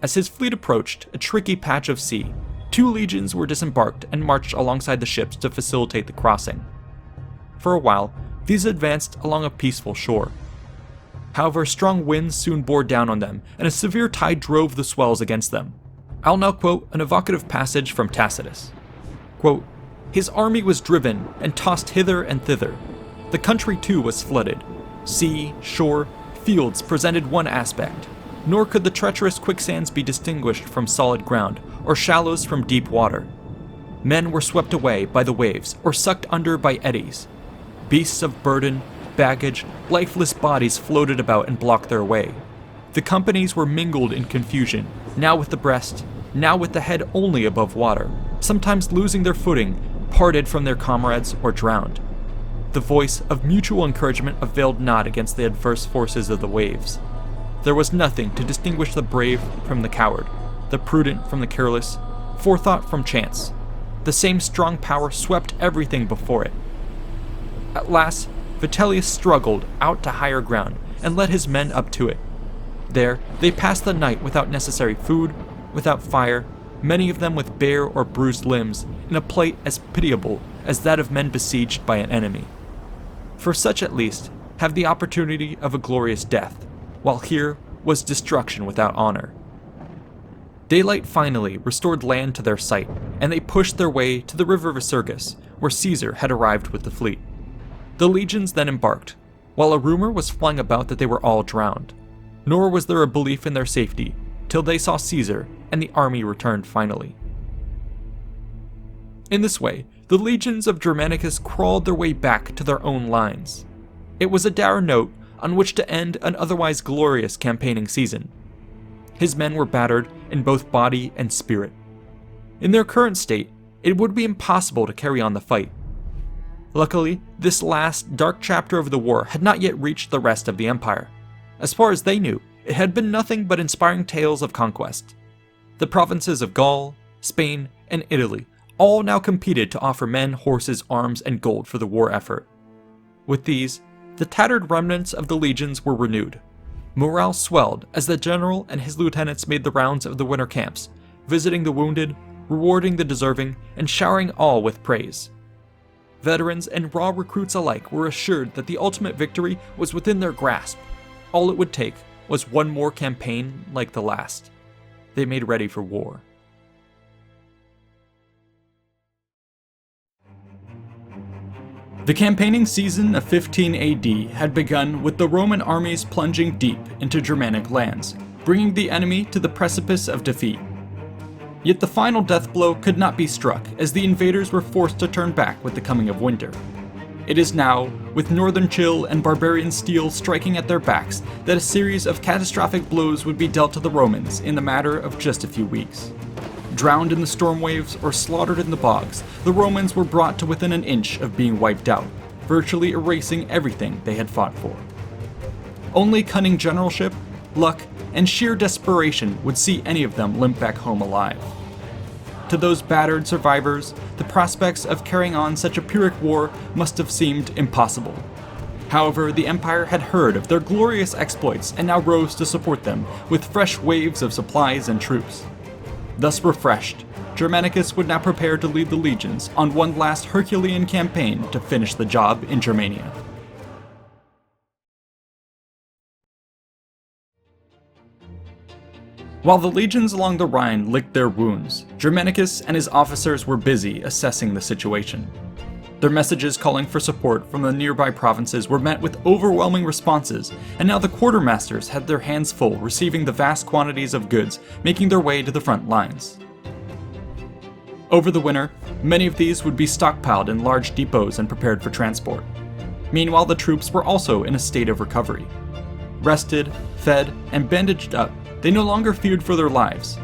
As his fleet approached a tricky patch of sea, 2 legions were disembarked and marched alongside the ships to facilitate the crossing. For a while, these advanced along a peaceful shore. However, strong winds soon bore down on them, and a severe tide drove the swells against them. I'll now quote an evocative passage from Tacitus. Quote, "His army was driven and tossed hither and thither. The country too was flooded. Sea, shore, fields presented one aspect, nor could the treacherous quicksands be distinguished from solid ground, or shallows from deep water. Men were swept away by the waves, or sucked under by eddies. Beasts of burden, baggage, lifeless bodies floated about and blocked their way. The companies were mingled in confusion, now with the breast, now with the head only above water, sometimes losing their footing, parted from their comrades, or drowned. The voice of mutual encouragement availed not against the adverse forces of the waves. There was nothing to distinguish the brave from the coward, the prudent from the careless, forethought from chance. The same strong power swept everything before it. At last, Vitellius struggled out to higher ground and led his men up to it. There, they passed the night without necessary food, without fire, many of them with bare or bruised limbs, in a plight as pitiable as that of men besieged by an enemy. For such at least have the opportunity of a glorious death, while here was destruction without honor. Daylight finally restored land to their sight, and they pushed their way to the river Segestes, where Caesar had arrived with the fleet. The legions then embarked, while a rumor was flying about that they were all drowned. Nor was there a belief in their safety, till they saw Caesar and the army returned finally. In this way, the legions of Germanicus crawled their way back to their own lines. It was a dour note on which to end an otherwise glorious campaigning season. His men were battered in both body and spirit. In their current state, it would be impossible to carry on the fight. Luckily, this last dark chapter of the war had not yet reached the rest of the empire. As far as they knew, it had been nothing but inspiring tales of conquest. The provinces of Gaul, Spain, and Italy all now competed to offer men, horses, arms, and gold for the war effort. With these, the tattered remnants of the legions were renewed. Morale swelled as the general and his lieutenants made the rounds of the winter camps, visiting the wounded, rewarding the deserving, and showering all with praise. Veterans and raw recruits alike were assured that the ultimate victory was within their grasp. All it would take was one more campaign like the last. They made ready for war. The campaigning season of 15 AD had begun with the Roman armies plunging deep into Germanic lands, bringing the enemy to the precipice of defeat. Yet the final death blow could not be struck, as the invaders were forced to turn back with the coming of winter. It is now, with northern chill and barbarian steel striking at their backs, that a series of catastrophic blows would be dealt to the Romans in the matter of just a few weeks. Drowned in the storm waves or slaughtered in the bogs, the Romans were brought to within an inch of being wiped out, virtually erasing everything they had fought for. Only cunning generalship, luck, and sheer desperation would see any of them limp back home alive. To those battered survivors, the prospects of carrying on such a Pyrrhic war must have seemed impossible. However, the Empire had heard of their glorious exploits and now rose to support them with fresh waves of supplies and troops. Thus refreshed, Germanicus would now prepare to lead the legions on one last Herculean campaign to finish the job in Germania. While the legions along the Rhine licked their wounds, Germanicus and his officers were busy assessing the situation. Their messages calling for support from the nearby provinces were met with overwhelming responses, and now the quartermasters had their hands full receiving the vast quantities of goods making their way to the front lines. Over the winter, many of these would be stockpiled in large depots and prepared for transport. Meanwhile, the troops were also in a state of recovery. Rested, fed, and bandaged up, they no longer feared for their lives.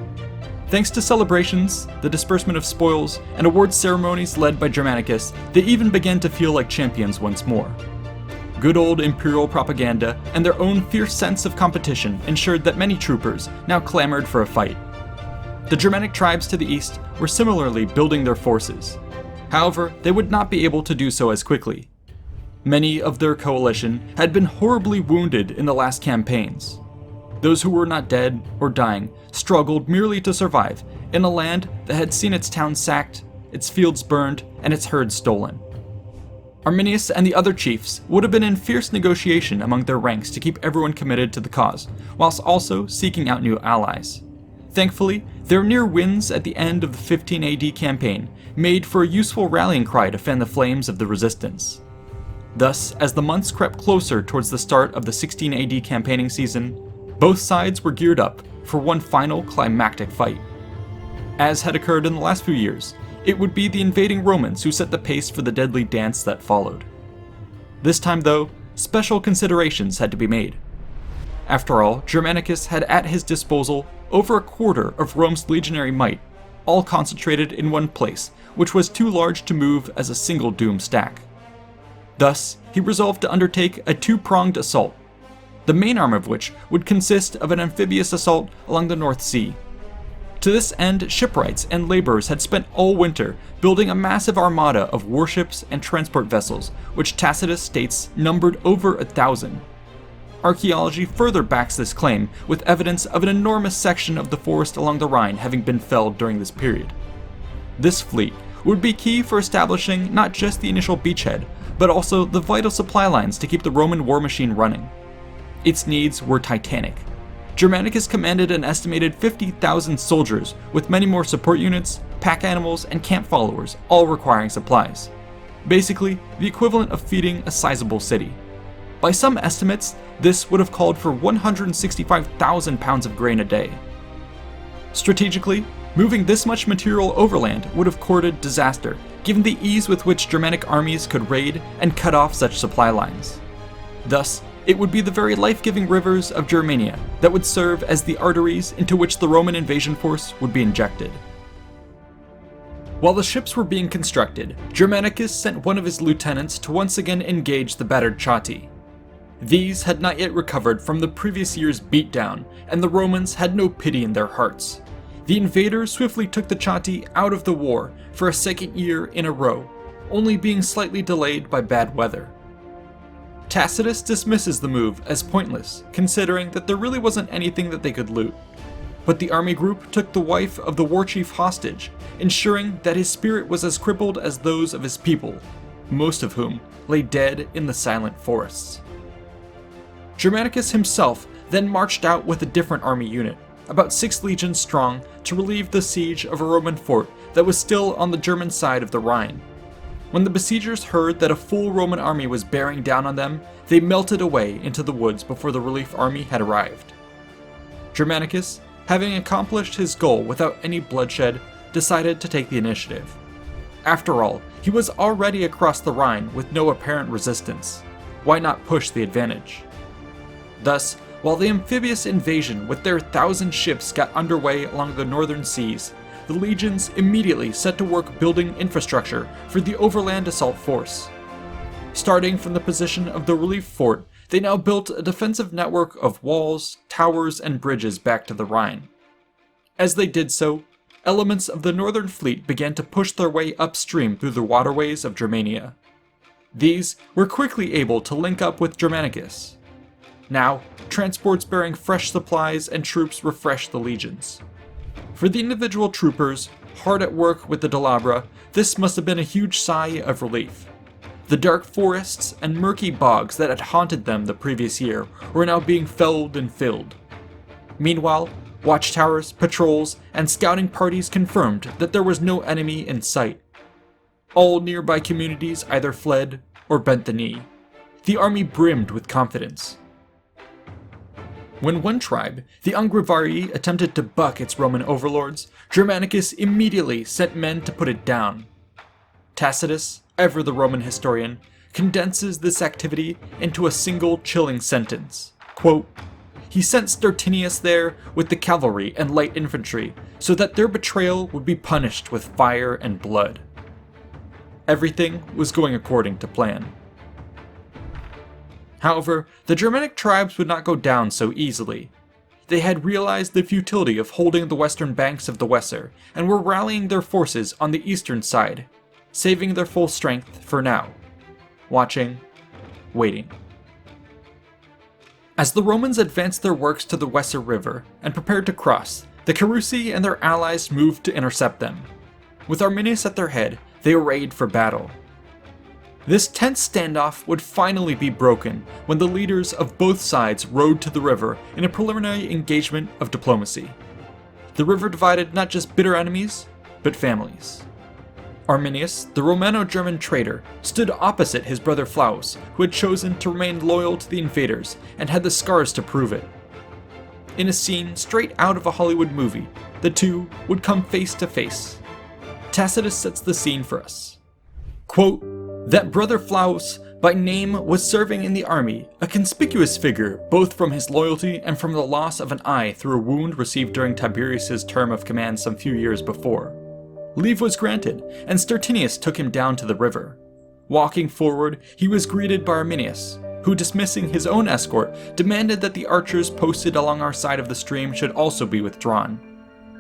Thanks to celebrations, the disbursement of spoils, and award ceremonies led by Germanicus, they even began to feel like champions once more. Good old imperial propaganda and their own fierce sense of competition ensured that many troopers now clamored for a fight. The Germanic tribes to the east were similarly building their forces. However, they would not be able to do so as quickly. Many of their coalition had been horribly wounded in the last campaigns. Those who were not dead or dying struggled merely to survive in a land that had seen its towns sacked, its fields burned, and its herds stolen. Arminius and the other chiefs would have been in fierce negotiation among their ranks to keep everyone committed to the cause, whilst also seeking out new allies. Thankfully, their near wins at the end of the 15 AD campaign made for a useful rallying cry to fan the flames of the resistance. Thus, as the months crept closer towards the start of the 16 AD campaigning season, both sides were geared up for one final climactic fight. As had occurred in the last few years, it would be the invading Romans who set the pace for the deadly dance that followed. This time though, special considerations had to be made. After all, Germanicus had at his disposal over a quarter of Rome's legionary might, all concentrated in one place, which was too large to move as a single doom stack. Thus, he resolved to undertake a two-pronged assault, the main arm of which would consist of an amphibious assault along the North Sea. To this end, shipwrights and laborers had spent all winter building a massive armada of warships and transport vessels, which Tacitus states numbered over 1,000. Archaeology further backs this claim with evidence of an enormous section of the forest along the Rhine having been felled during this period. This fleet would be key for establishing not just the initial beachhead, but also the vital supply lines to keep the Roman war machine running. Its needs were titanic. Germanicus commanded an estimated 50,000 soldiers, with many more support units, pack animals, and camp followers, all requiring supplies. Basically, the equivalent of feeding a sizable city. By some estimates, this would have called for 165,000 pounds of grain a day. Strategically, moving this much material overland would have courted disaster, given the ease with which Germanic armies could raid and cut off such supply lines. Thus, it would be the very life-giving rivers of Germania that would serve as the arteries into which the Roman invasion force would be injected. While the ships were being constructed, Germanicus sent one of his lieutenants to once again engage the battered Chatti. These had not yet recovered from the previous year's beatdown, and the Romans had no pity in their hearts. The invaders swiftly took the Chatti out of the war for a second year in a row, only being slightly delayed by bad weather. Tacitus dismisses the move as pointless, considering that there really wasn't anything that they could loot. But the army group took the wife of the war chief hostage, ensuring that his spirit was as crippled as those of his people, most of whom lay dead in the silent forests. Germanicus himself then marched out with a different army unit, about 6 legions strong, to relieve the siege of a Roman fort that was still on the German side of the Rhine. When the besiegers heard that a full Roman army was bearing down on them, they melted away into the woods before the relief army had arrived. Germanicus, having accomplished his goal without any bloodshed, decided to take the initiative. After all, he was already across the Rhine with no apparent resistance. Why not push the advantage? Thus, while the amphibious invasion with their 1,000 ships got underway along the northern seas, the legions immediately set to work building infrastructure for the overland assault force. Starting from the position of the relief fort, they now built a defensive network of walls, towers, and bridges back to the Rhine. As they did so, elements of the northern fleet began to push their way upstream through the waterways of Germania. These were quickly able to link up with Germanicus. Now, transports bearing fresh supplies and troops refreshed the legions. For the individual troopers, hard at work with the Delabra, this must have been a huge sigh of relief. The dark forests and murky bogs that had haunted them the previous year were now being felled and filled. Meanwhile, watchtowers, patrols, and scouting parties confirmed that there was no enemy in sight. All nearby communities either fled or bent the knee. The army brimmed with confidence. When one tribe, the Angrivarian, attempted to buck its Roman overlords, Germanicus immediately sent men to put it down. Tacitus, ever the Roman historian, condenses this activity into a single chilling sentence. Quote, "He sent Stertinius there with the cavalry and light infantry, so that their betrayal would be punished with fire and blood." Everything was going according to plan. However, the Germanic tribes would not go down so easily. They had realized the futility of holding the western banks of the Weser, and were rallying their forces on the eastern side, saving their full strength for now. Watching, waiting. As the Romans advanced their works to the Weser River and prepared to cross, the Carusi and their allies moved to intercept them. With Arminius at their head, they arrayed for battle. This tense standoff would finally be broken when the leaders of both sides rode to the river in a preliminary engagement of diplomacy. The river divided not just bitter enemies, but families. Arminius, the Romano-German traitor, stood opposite his brother Flaus, who had chosen to remain loyal to the invaders and had the scars to prove it. In a scene straight out of a Hollywood movie, the two would come face to face. Tacitus sets the scene for us. Quote, "That brother Flaus by name, was serving in the army, a conspicuous figure both from his loyalty and from the loss of an eye through a wound received during Tiberius' term of command some few years before. Leave was granted, and Stertinius took him down to the river. Walking forward, he was greeted by Arminius, who, dismissing his own escort, demanded that the archers posted along our side of the stream should also be withdrawn.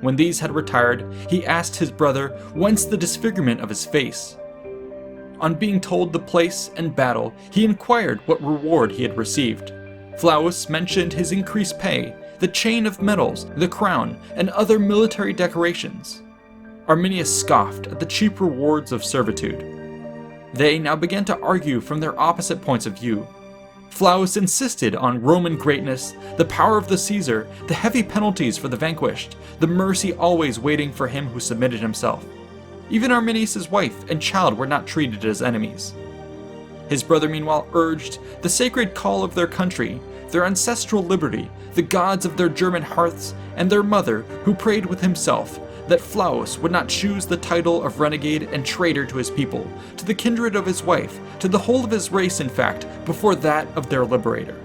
When these had retired, he asked his brother whence the disfigurement of his face. On being told the place and battle, he inquired what reward he had received. Flaus mentioned his increased pay, the chain of medals, the crown, and other military decorations. Arminius scoffed at the cheap rewards of servitude. They now began to argue from their opposite points of view. Flaus insisted on Roman greatness, the power of the Caesar, the heavy penalties for the vanquished, the mercy always waiting for him who submitted himself. Even Arminius' wife and child were not treated as enemies. His brother meanwhile urged the sacred call of their country, their ancestral liberty, the gods of their German hearths, and their mother, who prayed with himself, that Flaus would not choose the title of renegade and traitor to his people, to the kindred of his wife, to the whole of his race in fact, before that of their liberator.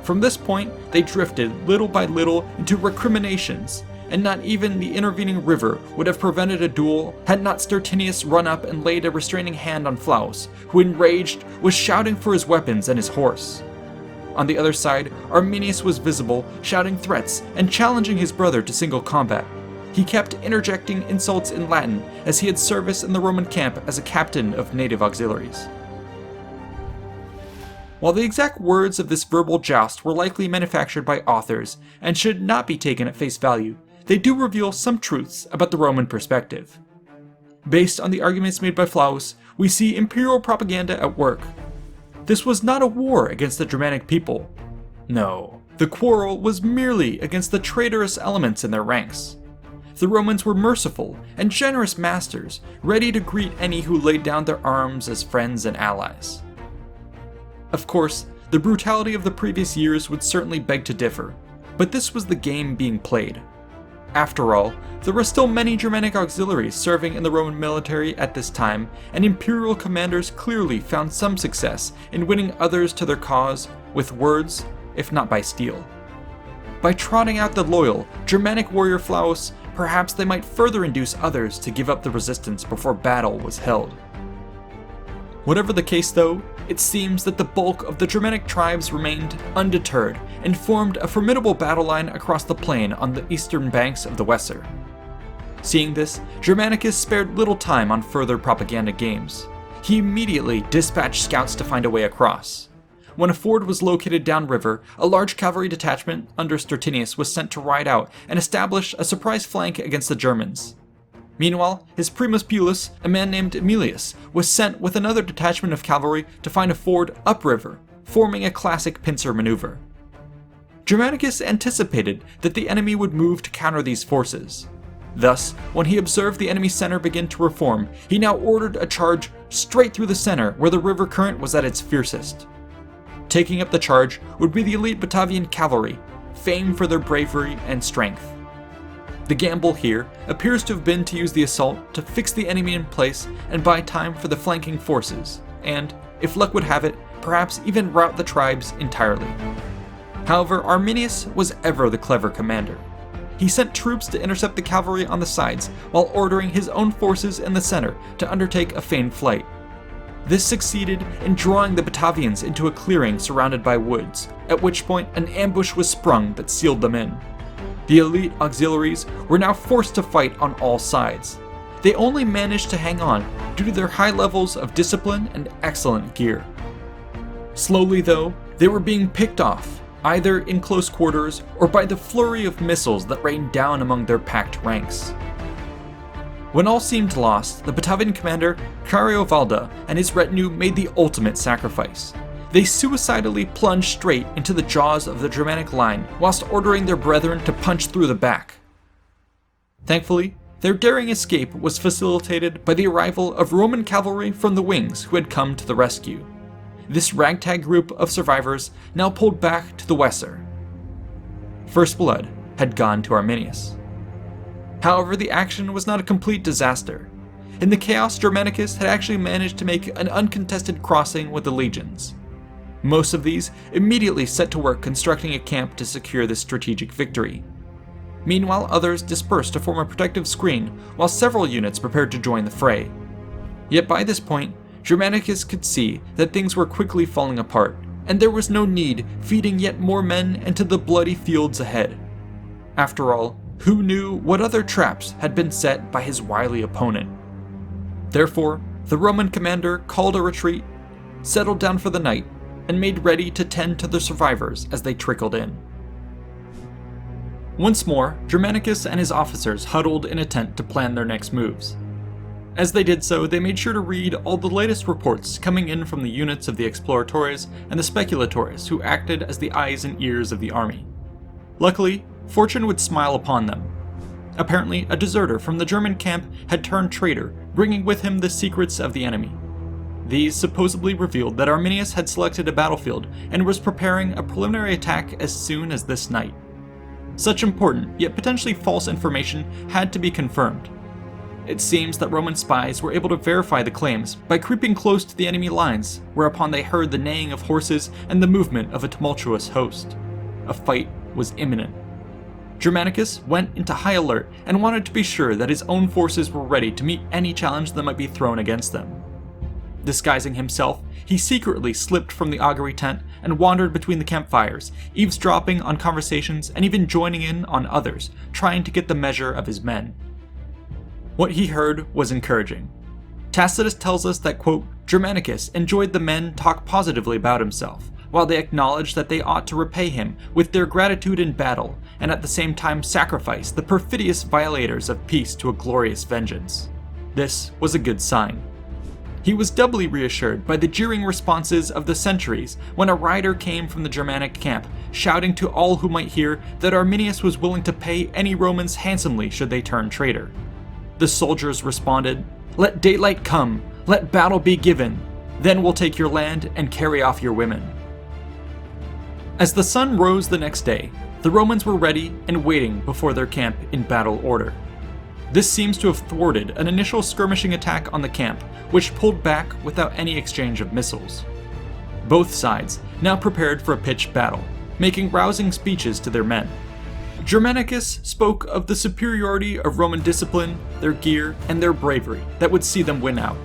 From this point, they drifted little by little into recriminations, and not even the intervening river would have prevented a duel had not Stertinius run up and laid a restraining hand on Flaus, who enraged was shouting for his weapons and his horse. On the other side, Arminius was visible, shouting threats and challenging his brother to single combat. He kept interjecting insults in Latin, as he had service in the Roman camp as a captain of native auxiliaries. While the exact words of this verbal joust were likely manufactured by authors and should not be taken at face value, they do reveal some truths about the Roman perspective. Based on the arguments made by Flaus, we see imperial propaganda at work. This was not a war against the Germanic people. No, the quarrel was merely against the traitorous elements in their ranks. The Romans were merciful and generous masters, ready to greet any who laid down their arms as friends and allies. Of course, the brutality of the previous years would certainly beg to differ, but this was the game being played. After all, there were still many Germanic auxiliaries serving in the Roman military at this time, and imperial commanders clearly found some success in winning others to their cause with words, if not by steel. By trotting out the loyal, Germanic warrior Flaus, perhaps they might further induce others to give up the resistance before battle was held. Whatever the case though, it seems that the bulk of the Germanic tribes remained undeterred and formed a formidable battle line across the plain on the eastern banks of the Weser. Seeing this, Germanicus spared little time on further propaganda games. He immediately dispatched scouts to find a way across. When a ford was located downriver, a large cavalry detachment under Stertinius was sent to ride out and establish a surprise flank against the Germans. Meanwhile, his primus pulus, a man named Emilius, was sent with another detachment of cavalry to find a ford upriver, forming a classic pincer maneuver. Germanicus anticipated that the enemy would move to counter these forces. Thus, when he observed the enemy's center begin to reform, he now ordered a charge straight through the center where the river current was at its fiercest. Taking up the charge would be the elite Batavian cavalry, famed for their bravery and strength. The gamble here appears to have been to use the assault to fix the enemy in place and buy time for the flanking forces, and, if luck would have it, perhaps even rout the tribes entirely. However, Arminius was ever the clever commander. He sent troops to intercept the cavalry on the sides while ordering his own forces in the center to undertake a feigned flight. This succeeded in drawing the Batavians into a clearing surrounded by woods, at which point an ambush was sprung that sealed them in. The elite auxiliaries were now forced to fight on all sides. They only managed to hang on due to their high levels of discipline and excellent gear. Slowly though, they were being picked off, either in close quarters or by the flurry of missiles that rained down among their packed ranks. When all seemed lost, the Batavian commander, Cariovalda, and his retinue made the ultimate sacrifice. They suicidally plunged straight into the jaws of the Germanic line, whilst ordering their brethren to punch through the back. Thankfully, their daring escape was facilitated by the arrival of Roman cavalry from the wings who had come to the rescue. This ragtag group of survivors now pulled back to the Weser. First blood had gone to Arminius. However, the action was not a complete disaster. in the chaos, Germanicus had actually managed to make an uncontested crossing with the legions. Most of these immediately set to work constructing a camp to secure this strategic victory. Meanwhile, others dispersed to form a protective screen while several units prepared to join the fray. Yet by this point, Germanicus could see that things were quickly falling apart, and there was no need feeding yet more men into the bloody fields ahead. After all, who knew what other traps had been set by his wily opponent? Therefore, the Roman commander called a retreat, settled down for the night, and made ready to tend to the survivors as they trickled in. Once more, Germanicus and his officers huddled in a tent to plan their next moves. As they did so, they made sure to read all the latest reports coming in from the units of the exploratores and the speculatores who acted as the eyes and ears of the army. Luckily, fortune would smile upon them. Apparently, a deserter from the German camp had turned traitor, bringing with him the secrets of the enemy. These supposedly revealed that Arminius had selected a battlefield and was preparing a preliminary attack as soon as this night. Such important, yet potentially false information had to be confirmed. It seems that Roman spies were able to verify the claims by creeping close to the enemy lines, whereupon they heard the neighing of horses and the movement of a tumultuous host. A fight was imminent. Germanicus went into high alert and wanted to be sure that his own forces were ready to meet any challenge that might be thrown against them. Disguising himself, he secretly slipped from the augury tent and wandered between the campfires, eavesdropping on conversations and even joining in on others, trying to get the measure of his men. What he heard was encouraging. Tacitus tells us that, quote, Germanicus enjoyed the men talk positively about himself, while they acknowledged that they ought to repay him with their gratitude in battle, and at the same time sacrifice the perfidious violators of peace to a glorious vengeance. This was a good sign. He was doubly reassured by the jeering responses of the sentries when a rider came from the Germanic camp, shouting to all who might hear that Arminius was willing to pay any Romans handsomely should they turn traitor. The soldiers responded, "Let daylight come, let battle be given, then we'll take your land and carry off your women." As the sun rose the next day, the Romans were ready and waiting before their camp in battle order. This seems to have thwarted an initial skirmishing attack on the camp, which pulled back without any exchange of missiles. Both sides now prepared for a pitched battle, making rousing speeches to their men. Germanicus spoke of the superiority of Roman discipline, their gear, and their bravery that would see them win out.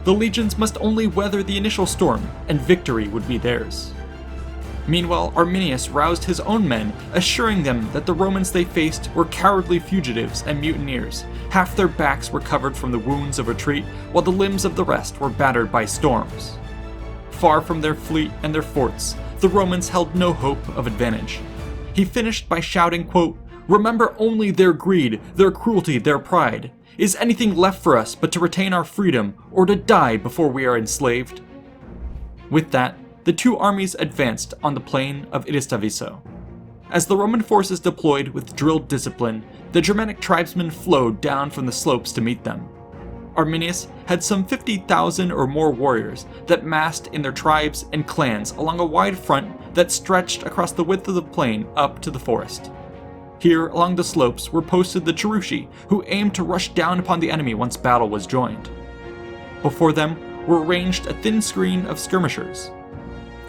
The legions must only weather the initial storm, and victory would be theirs. Meanwhile, Arminius roused his own men, assuring them that the Romans they faced were cowardly fugitives and mutineers. Half their backs were covered from the wounds of retreat, while the limbs of the rest were battered by storms. Far from their fleet and their forts, the Romans held no hope of advantage. He finished by shouting, quote, "Remember only their greed, their cruelty, their pride. Is anything left for us but to retain our freedom, or to die before we are enslaved?" With that, the two armies advanced on the plain of Idistaviso. As the Roman forces deployed with drilled discipline, the Germanic tribesmen flowed down from the slopes to meet them. Arminius had some 50,000 or more warriors that massed in their tribes and clans along a wide front that stretched across the width of the plain up to the forest. Here, along the slopes, were posted the Cherusci, who aimed to rush down upon the enemy once battle was joined. Before them were arranged a thin screen of skirmishers.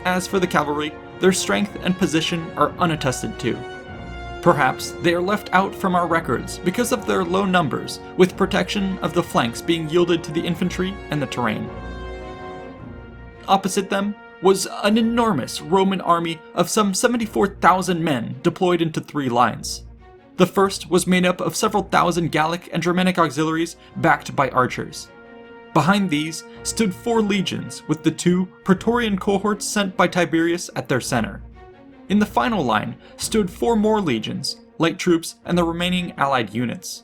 As for the cavalry, their strength and position are unattested to. Perhaps they are left out from our records because of their low numbers, with protection of the flanks being yielded to the infantry and the terrain. Opposite them was an enormous Roman army of some 74,000 men deployed into three lines. The first was made up of several thousand Gallic and Germanic auxiliaries backed by archers. Behind these stood 4 legions, with the 2 Praetorian cohorts sent by Tiberius at their center. In the final line stood 4 more legions, light troops, and the remaining allied units.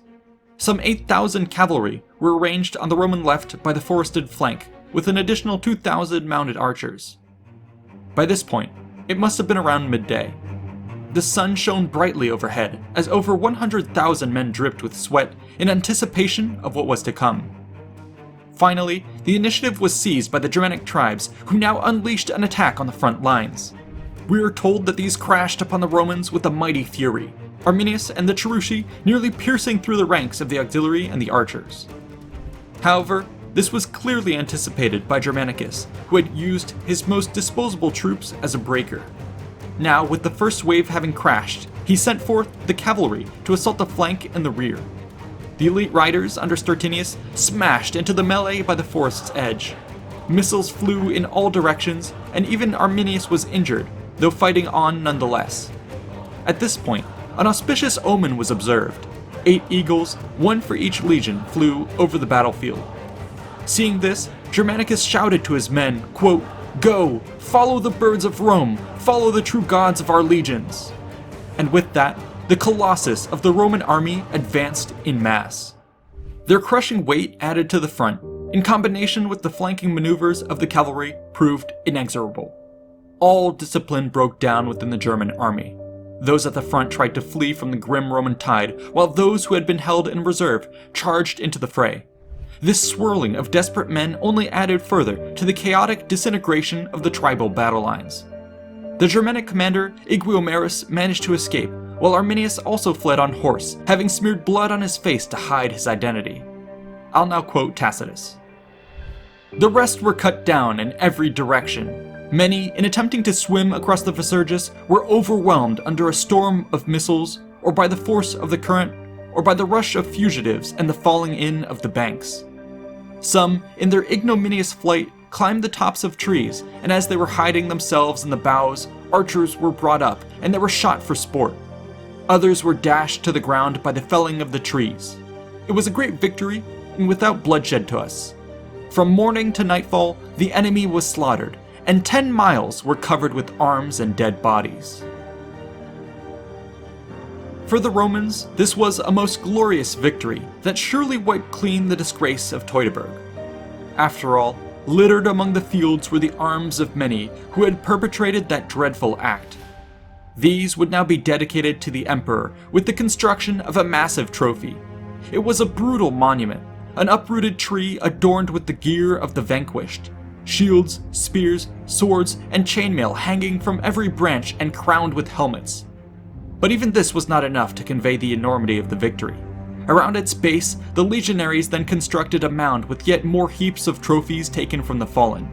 Some 8,000 cavalry were arranged on the Roman left by the forested flank, with an additional 2,000 mounted archers. By this point, it must have been around midday. The sun shone brightly overhead, as over 100,000 men dripped with sweat in anticipation of what was to come. Finally, the initiative was seized by the Germanic tribes, who now unleashed an attack on the front lines. We are told that these crashed upon the Romans with a mighty fury, Arminius and the Cherusci nearly piercing through the ranks of the auxiliary and the archers. However, this was clearly anticipated by Germanicus, who had used his most disposable troops as a breaker. Now, with the first wave having crashed, he sent forth the cavalry to assault the flank and the rear. The elite riders under Stertinius smashed into the melee by the forest's edge. Missiles flew in all directions, and even Arminius was injured, though fighting on nonetheless. At this point, an auspicious omen was observed. 8 eagles, one for each legion, flew over the battlefield. Seeing this, Germanicus shouted to his men, quote, "Go, follow the birds of Rome, follow the true gods of our legions." And with that, the colossus of the Roman army advanced in mass. Their crushing weight added to the front, in combination with the flanking maneuvers of the cavalry, proved inexorable. All discipline broke down within the German army. Those at the front tried to flee from the grim Roman tide, while those who had been held in reserve charged into the fray. This swirling of desperate men only added further to the chaotic disintegration of the tribal battle lines. The Germanic commander, Iguiomerus, managed to escape, while Arminius also fled on horse, having smeared blood on his face to hide his identity. I'll now quote Tacitus. "The rest were cut down in every direction. Many, in attempting to swim across the Visurgis, were overwhelmed under a storm of missiles, or by the force of the current, or by the rush of fugitives and the falling in of the banks. Some, in their ignominious flight, climbed the tops of trees, and as they were hiding themselves in the boughs, archers were brought up, and they were shot for sport. Others were dashed to the ground by the felling of the trees. It was a great victory, and without bloodshed to us. From morning to nightfall, the enemy was slaughtered, and 10 miles were covered with arms and dead bodies." For the Romans, this was a most glorious victory that surely wiped clean the disgrace of Teutoburg. After all, littered among the fields were the arms of many who had perpetrated that dreadful act. These would now be dedicated to the emperor with the construction of a massive trophy. It was a brutal monument, an uprooted tree adorned with the gear of the vanquished. Shields, spears, swords, and chainmail hanging from every branch and crowned with helmets. But even this was not enough to convey the enormity of the victory. Around its base, the legionaries then constructed a mound with yet more heaps of trophies taken from the fallen.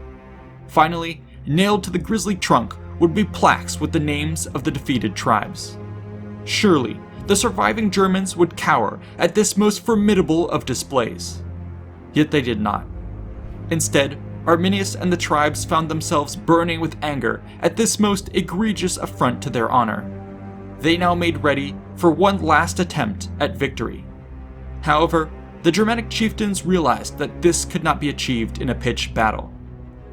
Finally, nailed to the grisly trunk would be plaques with the names of the defeated tribes. Surely, the surviving Germans would cower at this most formidable of displays. Yet they did not. Instead, Arminius and the tribes found themselves burning with anger at this most egregious affront to their honor. They now made ready for one last attempt at victory. However, the Germanic chieftains realized that this could not be achieved in a pitched battle.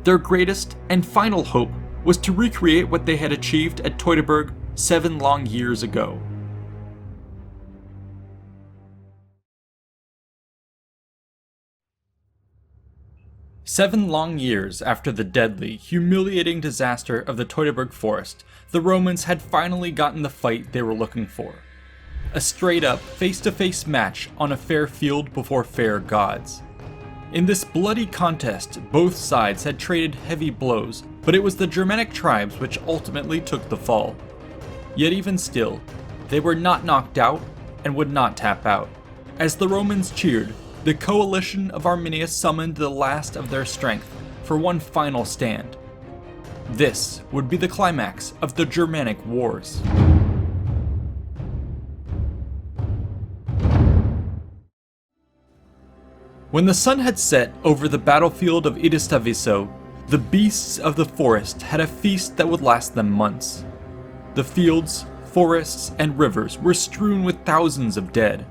Their greatest and final hope was to recreate what they had achieved at Teutoburg 7 long years ago. Seven long years after the deadly, humiliating disaster of the Teutoburg Forest, the Romans had finally gotten the fight they were looking for. A straight-up, face-to-face match on a fair field before fair gods. In this bloody contest, both sides had traded heavy blows, but it was the Germanic tribes which ultimately took the fall. Yet even still, they were not knocked out and would not tap out. As the Romans cheered, the coalition of Arminius summoned the last of their strength for one final stand. This would be the climax of the Germanic Wars. When the sun had set over the battlefield of Idistaviso, the beasts of the forest had a feast that would last them months. The fields, forests, and rivers were strewn with thousands of dead.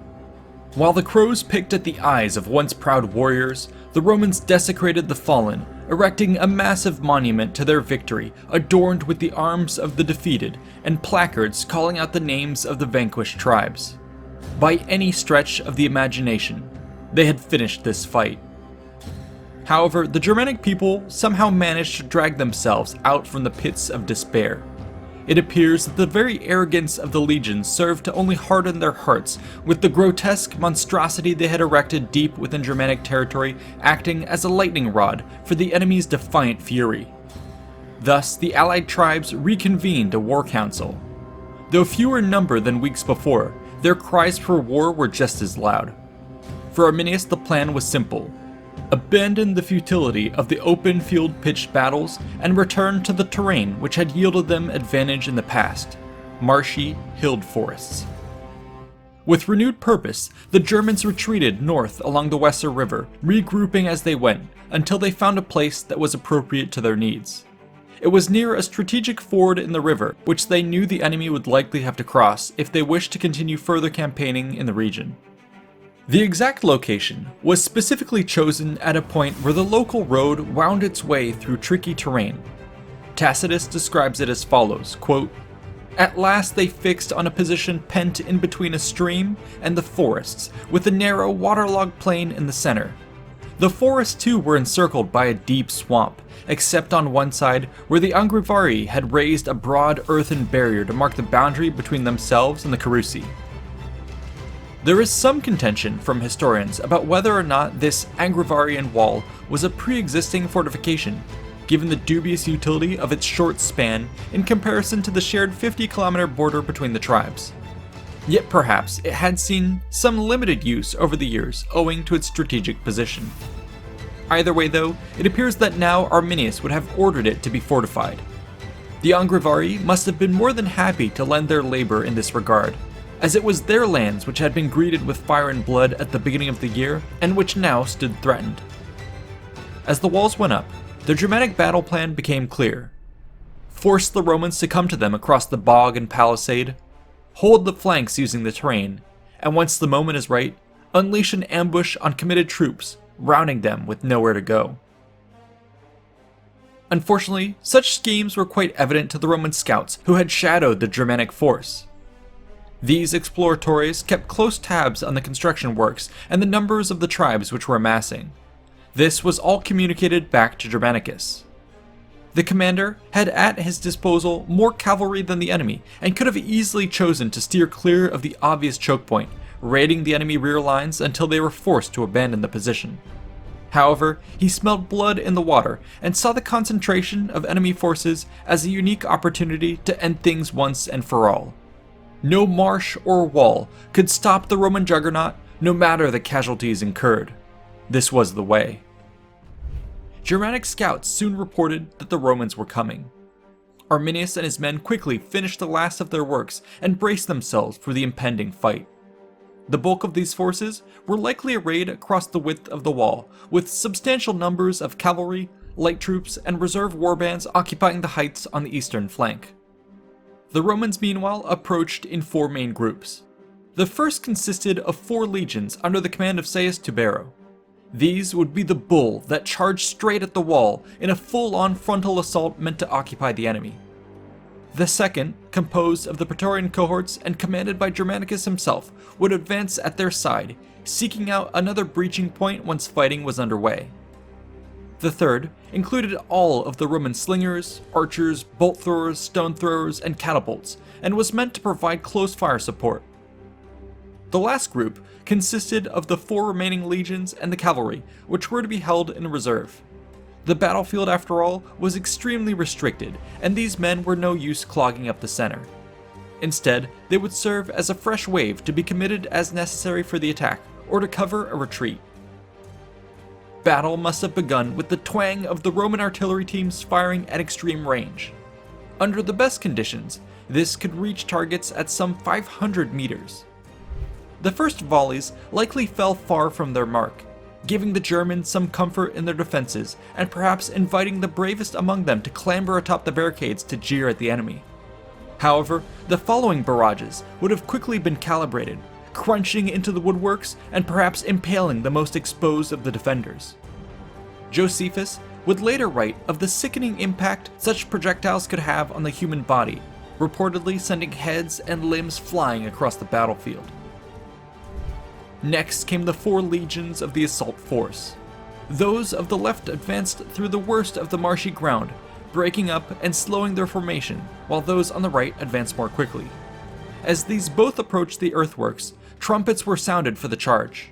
While the crows picked at the eyes of once proud warriors, the Romans desecrated the fallen, erecting a massive monument to their victory adorned with the arms of the defeated and placards calling out the names of the vanquished tribes. By any stretch of the imagination, they had finished this fight. However, the Germanic people somehow managed to drag themselves out from the pits of despair. It appears that the very arrogance of the legions served to only harden their hearts, with the grotesque monstrosity they had erected deep within Germanic territory acting as a lightning rod for the enemy's defiant fury. Thus, the allied tribes reconvened a war council. Though fewer in number than weeks before, their cries for war were just as loud. For Arminius, the plan was simple: abandoned the futility of the open field pitched battles and returned to the terrain which had yielded them advantage in the past, marshy, hilled forests. With renewed purpose, the Germans retreated north along the Weser River, regrouping as they went, until they found a place that was appropriate to their needs. It was near a strategic ford in the river, which they knew the enemy would likely have to cross if they wished to continue further campaigning in the region. The exact location was specifically chosen at a point where the local road wound its way through tricky terrain. Tacitus describes it as follows, quote, "At last they fixed on a position pent in between a stream and the forests, with a narrow waterlogged plain in the center. The forests too were encircled by a deep swamp, except on one side where the Angrivarian had raised a broad earthen barrier to mark the boundary between themselves and the Carusi." There is some contention from historians about whether or not this Angrivarian Wall was a pre-existing fortification, given the dubious utility of its short span in comparison to the shared 50-kilometer border between the tribes. Yet perhaps it had seen some limited use over the years owing to its strategic position. Either way though, it appears that now Arminius would have ordered it to be fortified. The Angrivarian must have been more than happy to lend their labor in this regard, as it was their lands which had been greeted with fire and blood at the beginning of the year and which now stood threatened. As the walls went up, their Germanic battle plan became clear. Force the Romans to come to them across the bog and palisade, hold the flanks using the terrain, and once the moment is right, unleash an ambush on committed troops, rounding them with nowhere to go. Unfortunately, such schemes were quite evident to the Roman scouts who had shadowed the Germanic force. These exploratores kept close tabs on the construction works and the numbers of the tribes which were amassing. This was all communicated back to Germanicus. The commander had at his disposal more cavalry than the enemy and could have easily chosen to steer clear of the obvious choke point, raiding the enemy rear lines until they were forced to abandon the position. However, he smelled blood in the water and saw the concentration of enemy forces as a unique opportunity to end things once and for all. No marsh or wall could stop the Roman juggernaut, no matter the casualties incurred. This was the way. Germanic scouts soon reported that the Romans were coming. Arminius and his men quickly finished the last of their works and braced themselves for the impending fight. The bulk of these forces were likely arrayed across the width of the wall, with substantial numbers of cavalry, light troops, and reserve warbands occupying the heights on the eastern flank. The Romans meanwhile approached in four main groups. The first consisted of 4 legions under the command of Tiberius. These would be the bull that charged straight at the wall in a full-on frontal assault meant to occupy the enemy. The second, composed of the Praetorian cohorts and commanded by Germanicus himself, would advance at their side, seeking out another breaching point once fighting was underway. The third included all of the Roman slingers, archers, bolt throwers, stone throwers, and catapults, and was meant to provide close fire support. The last group consisted of the 4 remaining legions and the cavalry, which were to be held in reserve. The battlefield, after all, was extremely restricted, and these men were no use clogging up the center. Instead, they would serve as a fresh wave to be committed as necessary for the attack, or to cover a retreat. Battle must have begun with the twang of the Roman artillery teams firing at extreme range. Under the best conditions, this could reach targets at some 500 meters. The first volleys likely fell far from their mark, giving the Germans some comfort in their defenses and perhaps inviting the bravest among them to clamber atop the barricades to jeer at the enemy. However, the following barrages would have quickly been calibrated, crunching into the woodworks and perhaps impaling the most exposed of the defenders. Josephus would later write of the sickening impact such projectiles could have on the human body, reportedly sending heads and limbs flying across the battlefield. Next came the 4 legions of the assault force. Those of the left advanced through the worst of the marshy ground, breaking up and slowing their formation, while those on the right advanced more quickly. As these both approached the earthworks, trumpets were sounded for the charge.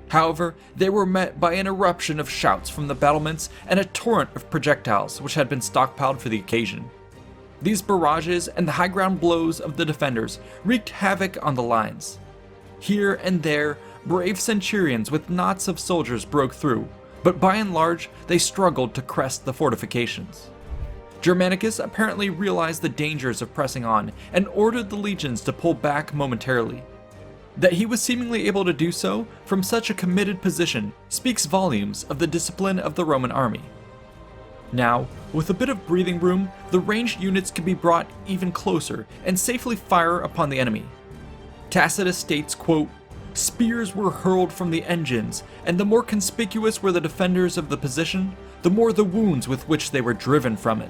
However, they were met by an eruption of shouts from the battlements and a torrent of projectiles which had been stockpiled for the occasion. These barrages and the high ground blows of the defenders wreaked havoc on the lines. Here and there, brave centurions with knots of soldiers broke through, but by and large, they struggled to crest the fortifications. Germanicus apparently realized the dangers of pressing on and ordered the legions to pull back momentarily. That he was seemingly able to do so from such a committed position speaks volumes of the discipline of the Roman army. Now, with a bit of breathing room, the ranged units could be brought even closer and safely fire upon the enemy. Tacitus states, quote, "Spears were hurled from the engines, and the more conspicuous were the defenders of the position, the more the wounds with which they were driven from it."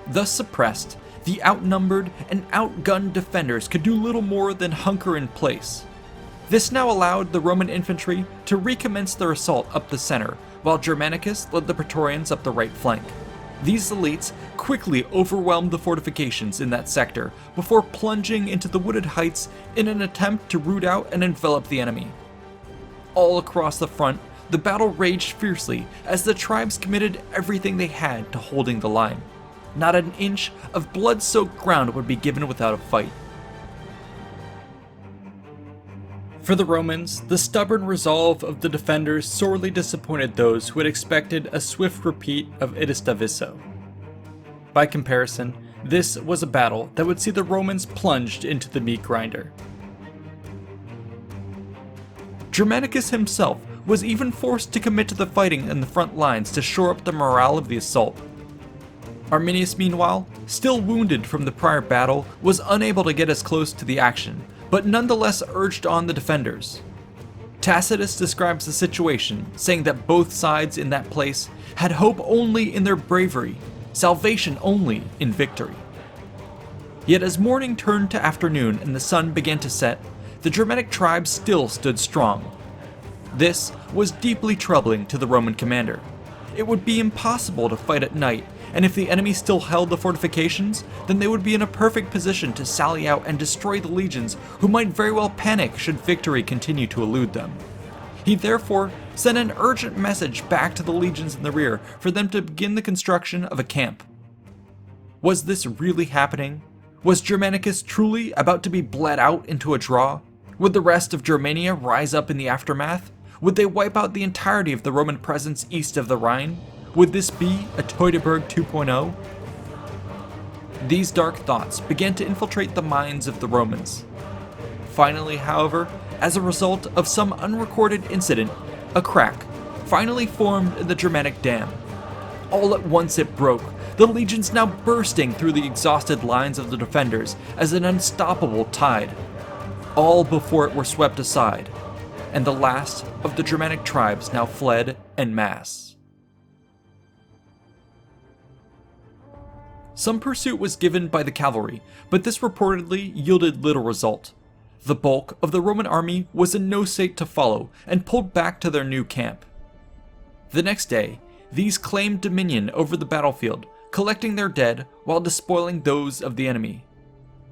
Thus suppressed, the outnumbered and outgunned defenders could do little more than hunker in place. This now allowed the Roman infantry to recommence their assault up the center, while Germanicus led the Praetorians up the right flank. These elites quickly overwhelmed the fortifications in that sector before plunging into the wooded heights in an attempt to root out and envelop the enemy. All across the front, the battle raged fiercely as the tribes committed everything they had to holding the line. Not an inch of blood-soaked ground would be given without a fight. For the Romans, the stubborn resolve of the defenders sorely disappointed those who had expected a swift repeat of Idistaviso. By comparison, this was a battle that would see the Romans plunged into the meat grinder. Germanicus himself was even forced to commit to the fighting in the front lines to shore up the morale of the assault. Arminius, meanwhile, still wounded from the prior battle, was unable to get as close to the action, but nonetheless urged on the defenders. Tacitus describes the situation, saying that both sides in that place had hope only in their bravery, salvation only in victory. Yet as morning turned to afternoon and the sun began to set, the Germanic tribes still stood strong. This was deeply troubling to the Roman commander. It would be impossible to fight at night, and if the enemy still held the fortifications, then they would be in a perfect position to sally out and destroy the legions, who might very well panic should victory continue to elude them. He therefore sent an urgent message back to the legions in the rear for them to begin the construction of a camp. Was this really happening? Was Germanicus truly about to be bled out into a draw? Would the rest of Germania rise up in the aftermath? Would they wipe out the entirety of the Roman presence east of the Rhine? Would this be a Teutoburg 2.0? These dark thoughts began to infiltrate the minds of the Romans. Finally, however, as a result of some unrecorded incident, a crack finally formed in the Germanic dam. All at once it broke, the legions now bursting through the exhausted lines of the defenders as an unstoppable tide. All before it were swept aside, and the last of the Germanic tribes now fled en masse. Some pursuit was given by the cavalry, but this reportedly yielded little result. The bulk of the Roman army was in no state to follow and pulled back to their new camp. The next day, these claimed dominion over the battlefield, collecting their dead while despoiling those of the enemy.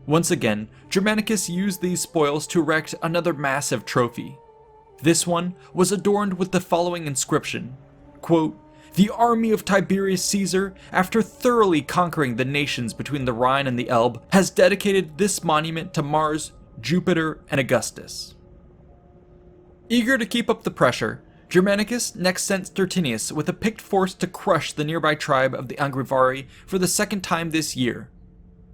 Once again, Germanicus used these spoils to erect another massive trophy. This one was adorned with the following inscription, quote, "The army of Tiberius Caesar, after thoroughly conquering the nations between the Rhine and the Elbe, has dedicated this monument to Mars, Jupiter, and Augustus." Eager to keep up the pressure, Germanicus next sent Stertinius with a picked force to crush the nearby tribe of the Angrivari for the second time this year.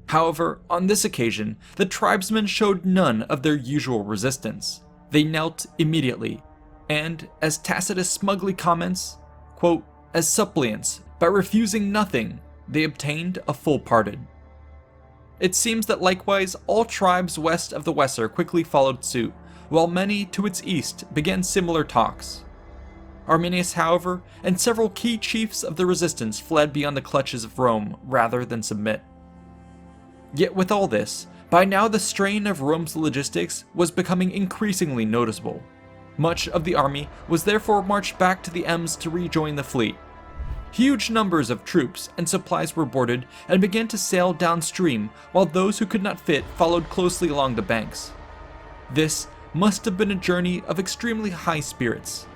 However, on this occasion, the tribesmen showed none of their usual resistance. They knelt immediately, and, as Tacitus smugly comments, quote, "As suppliants, by refusing nothing, they obtained a full pardon." It seems that likewise all tribes west of the Weser quickly followed suit, while many to its east began similar talks. Arminius, however, and several key chiefs of the resistance fled beyond the clutches of Rome rather than submit. Yet with all this, by now the strain of Rome's logistics was becoming increasingly noticeable. Much of the army was therefore marched back to the Ems to rejoin the fleet. Huge numbers of troops and supplies were boarded and began to sail downstream, while those who could not fit followed closely along the banks. This must have been a journey of extremely high spirits.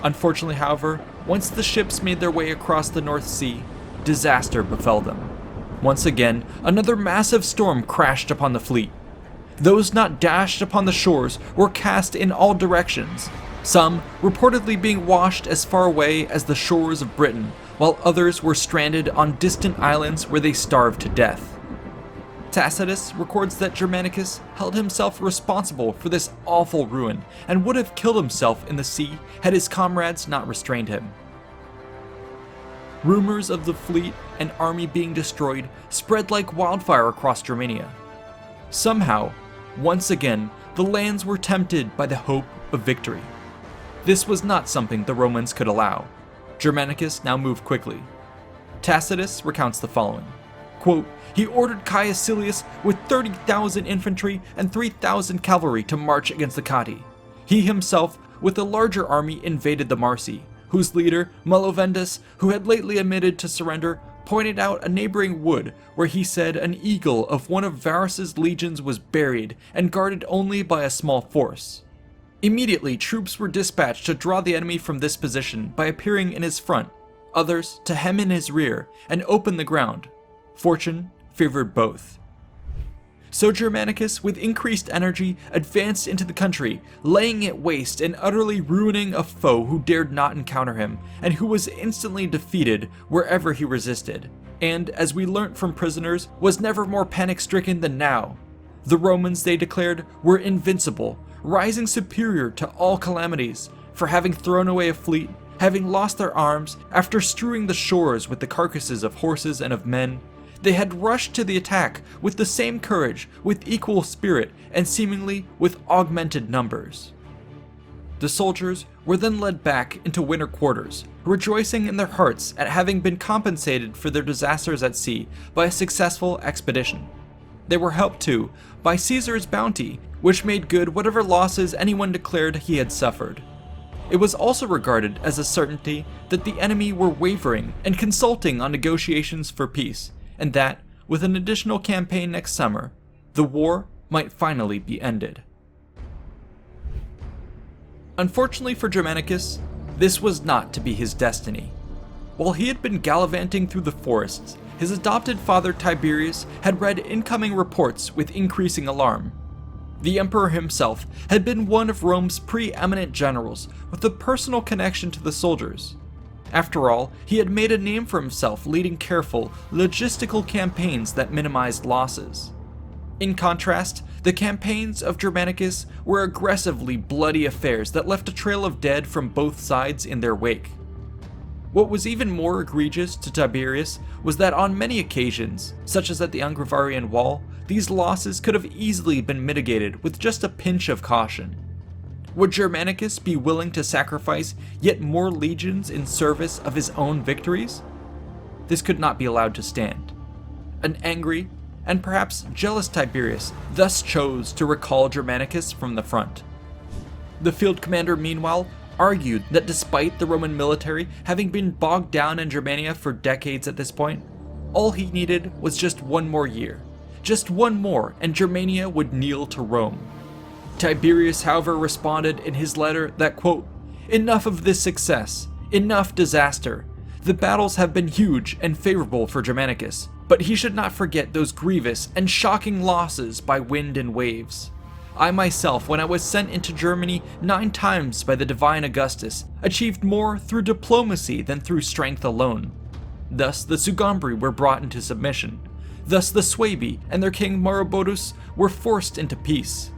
Unfortunately, however, once the ships made their way across the North Sea, disaster befell them. Once again, another massive storm crashed upon the fleet. Those not dashed upon the shores were cast in all directions. some reportedly being washed as far away as the shores of Britain, while others were stranded on distant islands where they starved to death. Tacitus records that Germanicus held himself responsible for this awful ruin and would have killed himself in the sea had his comrades not restrained him. Rumors of the fleet and army being destroyed spread like wildfire across Germania. Somehow, once again, the lands were tempted by the hope of victory. This was not something the Romans could allow. Germanicus now moved quickly. Tacitus recounts the following. Quote, he ordered Caecilius with 30,000 infantry and 3,000 cavalry to march against the Chatti. He himself, with a larger army, invaded the Marsi, whose leader, Malovendus, who had lately admitted to surrender, pointed out a neighboring wood where he said an eagle of one of Varus's legions was buried and guarded only by a small force. Immediately, troops were dispatched to draw the enemy from this position by appearing in his front, others to hem in his rear and open the ground. Fortune favored both. So Germanicus, with increased energy, advanced into the country, laying it waste and utterly ruining a foe who dared not encounter him, and who was instantly defeated wherever he resisted, and, as we learnt from prisoners, was never more panic-stricken than now. The Romans, they declared, were invincible, rising superior to all calamities, for having thrown away a fleet, having lost their arms, after strewing the shores with the carcasses of horses and of men. They had rushed to the attack with the same courage, with equal spirit, and seemingly with augmented numbers. The soldiers were then led back into winter quarters, rejoicing in their hearts at having been compensated for their disasters at sea by a successful expedition. They were helped too by Caesar's bounty, which made good whatever losses anyone declared he had suffered. It was also regarded as a certainty that the enemy were wavering and consulting on negotiations for peace, and that, with an additional campaign next summer, the war might finally be ended. Unfortunately for Germanicus, this was not to be his destiny. While he had been gallivanting through the forests, his adopted father Tiberius had read incoming reports with increasing alarm. The emperor himself had been one of Rome's preeminent generals with a personal connection to the soldiers. After all, he had made a name for himself leading careful, logistical campaigns that minimized losses. In contrast, the campaigns of Germanicus were aggressively bloody affairs that left a trail of dead from both sides in their wake. What was even more egregious to Tiberius was that on many occasions, such as at the Angrivarian Wall, these losses could have easily been mitigated with just a pinch of caution. Would Germanicus be willing to sacrifice yet more legions in service of his own victories? This could not be allowed to stand. An angry and perhaps jealous Tiberius thus chose to recall Germanicus from the front. The field commander, meanwhile, argued that despite the Roman military having been bogged down in Germania for decades at this point, all he needed was just one more year. Just one more, and Germania would kneel to Rome. Tiberius, however, responded in his letter that, quote, enough of this success, enough disaster. The battles have been huge and favorable for Germanicus, but he should not forget those grievous and shocking losses by wind and waves. I myself, when I was sent into Germany 9 times by the divine Augustus, achieved more through diplomacy than through strength alone. Thus the Sugambri were brought into submission. Thus the Suebi and their king Maroboduus were forced into peace.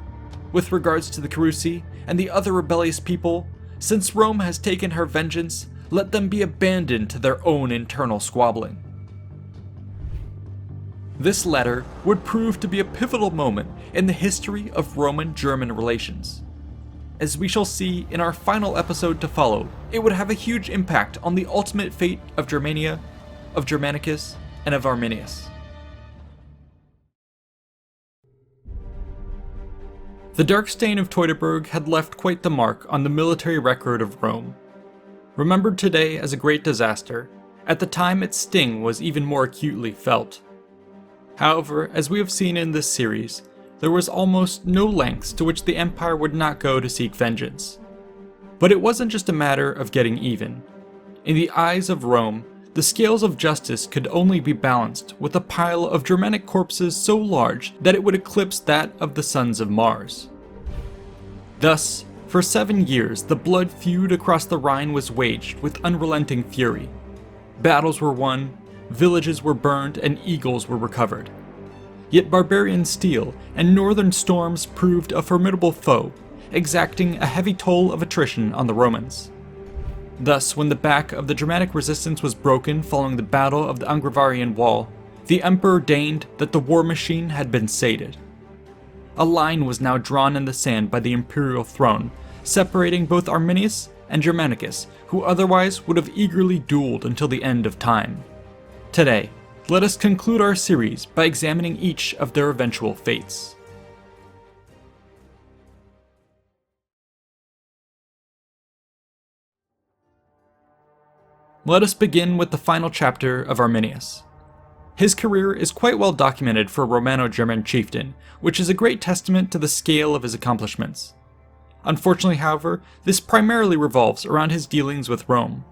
With regards to the Carusi and the other rebellious people, since Rome has taken her vengeance, let them be abandoned to their own internal squabbling. This letter would prove to be a pivotal moment in the history of Roman-German relations. As we shall see in our final episode to follow, it would have a huge impact on the ultimate fate of Germania, of Germanicus, and of Arminius. The dark stain of Teutoburg had left quite the mark on the military record of Rome. Remembered today as a great disaster, at the time its sting was even more acutely felt. However, as we have seen in this series, there was almost no lengths to which the Empire would not go to seek vengeance. But it wasn't just a matter of getting even. In the eyes of Rome, the scales of justice could only be balanced with a pile of Germanic corpses so large that it would eclipse that of the sons of Mars. Thus, For 7 years, the blood feud across the Rhine was waged with unrelenting fury. Battles were won, villages were burned, and eagles were recovered. Yet barbarian steel and northern storms proved a formidable foe, exacting a heavy toll of attrition on the Romans. Thus, when the back of the Germanic resistance was broken following the Battle of the Angrivarian Wall, the emperor deigned that the war machine had been sated. A line was now drawn in the sand by the imperial throne, separating both Arminius and Germanicus, who otherwise would have eagerly dueled until the end of time. Today, let us conclude our series by examining each of their eventual fates. Let us begin with the final chapter of Arminius. His career is quite well documented for a Romano-German chieftain, which is a great testament to the scale of his accomplishments. Unfortunately, however, this primarily revolves around his dealings with Rome.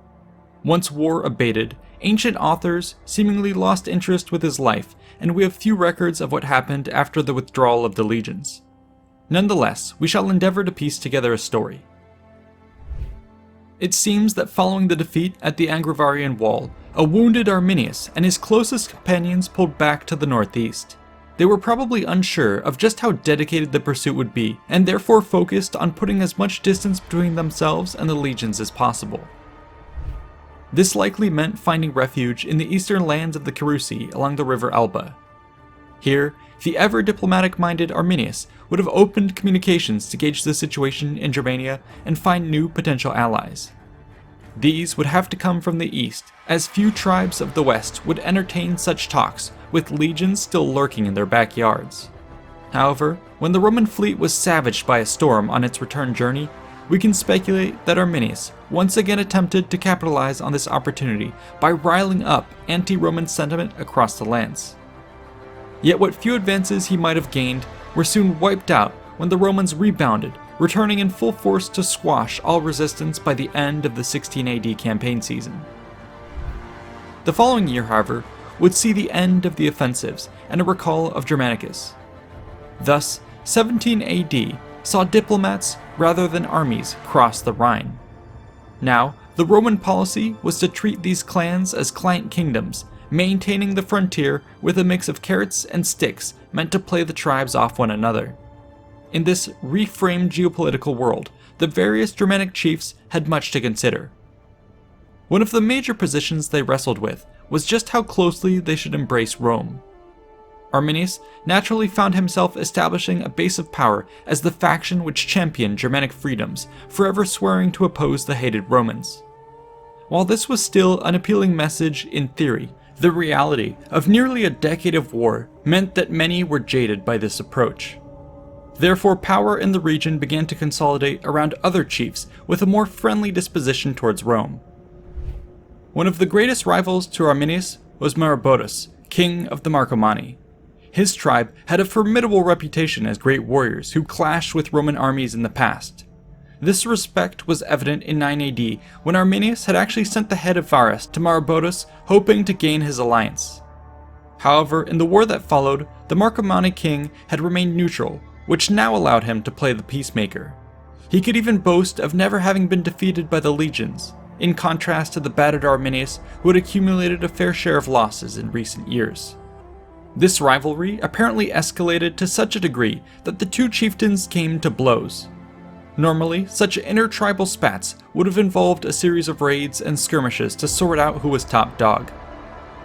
Once war abated, ancient authors seemingly lost interest with his life, and we have few records of what happened after the withdrawal of the legions. Nonetheless, we shall endeavor to piece together a story. It seems that following the defeat at the Angrivarian Wall, a wounded Arminius and his closest companions pulled back to the northeast. They were probably unsure of just how dedicated the pursuit would be, and therefore focused on putting as much distance between themselves and the legions as possible. This likely meant finding refuge in the eastern lands of the Carusi along the river Alba. Here, the ever diplomatic-minded Arminius would have opened communications to gauge the situation in Germania and find new potential allies. These would have to come from the east, as few tribes of the west would entertain such talks, with legions still lurking in their backyards. However, when the Roman fleet was savaged by a storm on its return journey, we can speculate that Arminius once again attempted to capitalize on this opportunity by riling up anti-Roman sentiment across the lands. Yet what few advances he might have gained were soon wiped out when the Romans rebounded, returning in full force to squash all resistance by the end of the 16 AD campaign season. The following year, however, would see the end of the offensives and a recall of Germanicus. Thus, 17 AD saw diplomats rather than armies cross the Rhine. Now, the Roman policy was to treat these clans as client kingdoms, maintaining the frontier with a mix of carrots and sticks meant to play the tribes off one another. In this reframed geopolitical world, the various Germanic chiefs had much to consider. One of the major positions they wrestled with was just how closely they should embrace Rome. Arminius naturally found himself establishing a base of power as the faction which championed Germanic freedoms, forever swearing to oppose the hated Romans. While this was still an appealing message in theory, the reality of nearly a decade of war meant that many were jaded by this approach. Therefore, power in the region began to consolidate around other chiefs with a more friendly disposition towards Rome. One of the greatest rivals to Arminius was Maroboduus, king of the Marcomanni. His tribe had a formidable reputation as great warriors who clashed with Roman armies in the past. This respect was evident in 9 AD when Arminius had actually sent the head of Varus to Maroboduus, hoping to gain his alliance. However, in the war that followed, the Marcomanni king had remained neutral, which now allowed him to play the peacemaker. He could even boast of never having been defeated by the legions, in contrast to the battered Arminius who had accumulated a fair share of losses in recent years. This rivalry apparently escalated to such a degree that the two chieftains came to blows. Normally, such intertribal spats would have involved a series of raids and skirmishes to sort out who was top dog.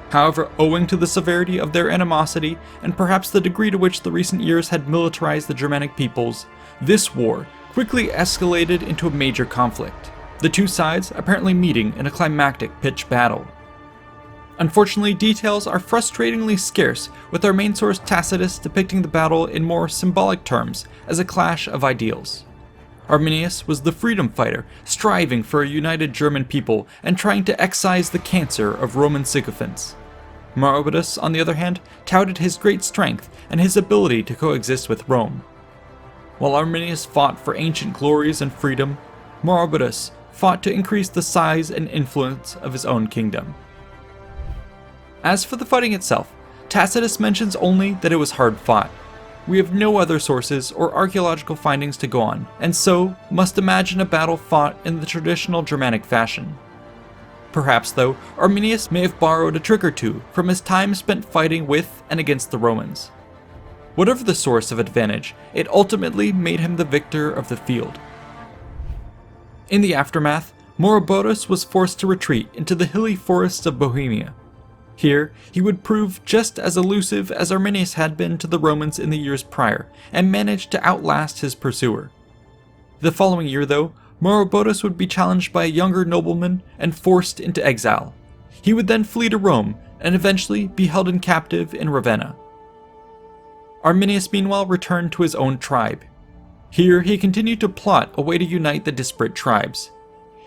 However, owing to the severity of their animosity, and perhaps the degree to which the recent years had militarized the Germanic peoples, this war quickly escalated into a major conflict, the two sides apparently meeting in a climactic pitched battle. Unfortunately, details are frustratingly scarce, with our main source Tacitus depicting the battle in more symbolic terms as a clash of ideals. Arminius was the freedom fighter, striving for a united German people and trying to excise the cancer of Roman sycophants. Maroboduus, on the other hand, touted his great strength and his ability to coexist with Rome. While Arminius fought for ancient glories and freedom, Maroboduus fought to increase the size and influence of his own kingdom. As for the fighting itself, Tacitus mentions only that it was hard fought. We have no other sources or archaeological findings to go on, and so must imagine a battle fought in the traditional Germanic fashion. Perhaps, though, Arminius may have borrowed a trick or two from his time spent fighting with and against the Romans. Whatever the source of advantage, it ultimately made him the victor of the field. In the aftermath, Maurobodus was forced to retreat into the hilly forests of Bohemia. Here, he would prove just as elusive as Arminius had been to the Romans in the years prior, and managed to outlast his pursuer. The following year, though, Maurobodus would be challenged by a younger nobleman and forced into exile. He would then flee to Rome, and eventually be held in captive in Ravenna. Arminius meanwhile returned to his own tribe. Here he continued to plot a way to unite the disparate tribes.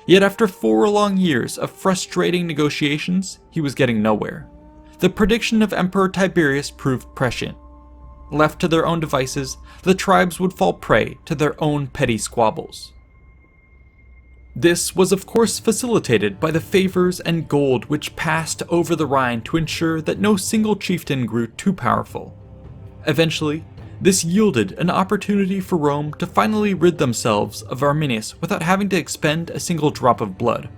Yet after 4 long years of frustrating negotiations, he was getting nowhere. The prediction of Emperor Tiberius proved prescient. Left to their own devices, the tribes would fall prey to their own petty squabbles. This was of course facilitated by the favors and gold which passed over the Rhine to ensure that no single chieftain grew too powerful. Eventually, this yielded an opportunity for Rome to finally rid themselves of Arminius without having to expend a single drop of blood.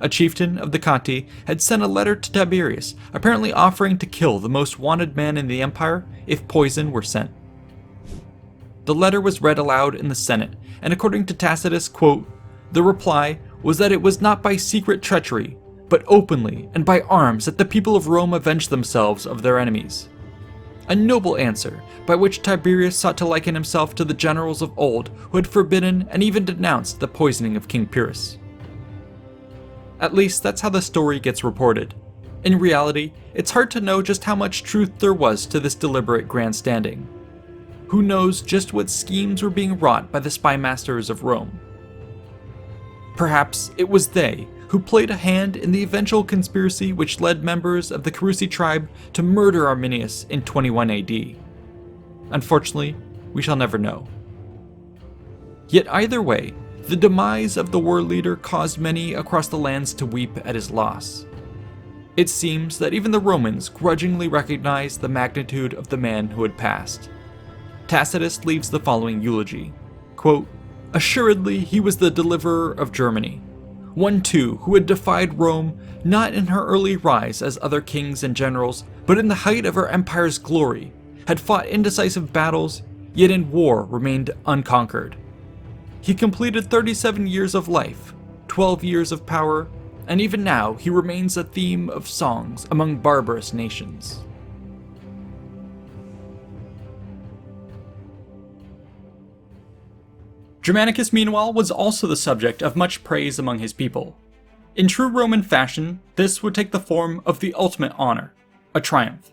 A chieftain of the Chatti had sent a letter to Tiberius, apparently offering to kill the most wanted man in the empire if poison were sent. The letter was read aloud in the Senate, and according to Tacitus, quote, the reply was that it was not by secret treachery, but openly and by arms that the people of Rome avenged themselves of their enemies. A noble answer, by which Tiberius sought to liken himself to the generals of old who had forbidden and even denounced the poisoning of King Pyrrhus. At least that's how the story gets reported. In reality, it's hard to know just how much truth there was to this deliberate grandstanding. Who knows just what schemes were being wrought by the spy masters of Rome? Perhaps it was they who played a hand in the eventual conspiracy which led members of the Carusi tribe to murder Arminius in 21 AD. Unfortunately, we shall never know. Yet either way, the demise of the war leader caused many across the lands to weep at his loss. It seems that even the Romans grudgingly recognized the magnitude of the man who had passed. Tacitus leaves the following eulogy, quote, assuredly he was the deliverer of Germany, one too who had defied Rome not in her early rise as other kings and generals, but in the height of her empire's glory, had fought indecisive battles, yet in war remained unconquered. He completed 37 years of life, 12 years of power, and even now he remains a theme of songs among barbarous nations. Germanicus, meanwhile, was also the subject of much praise among his people. In true Roman fashion, this would take the form of the ultimate honor, a triumph.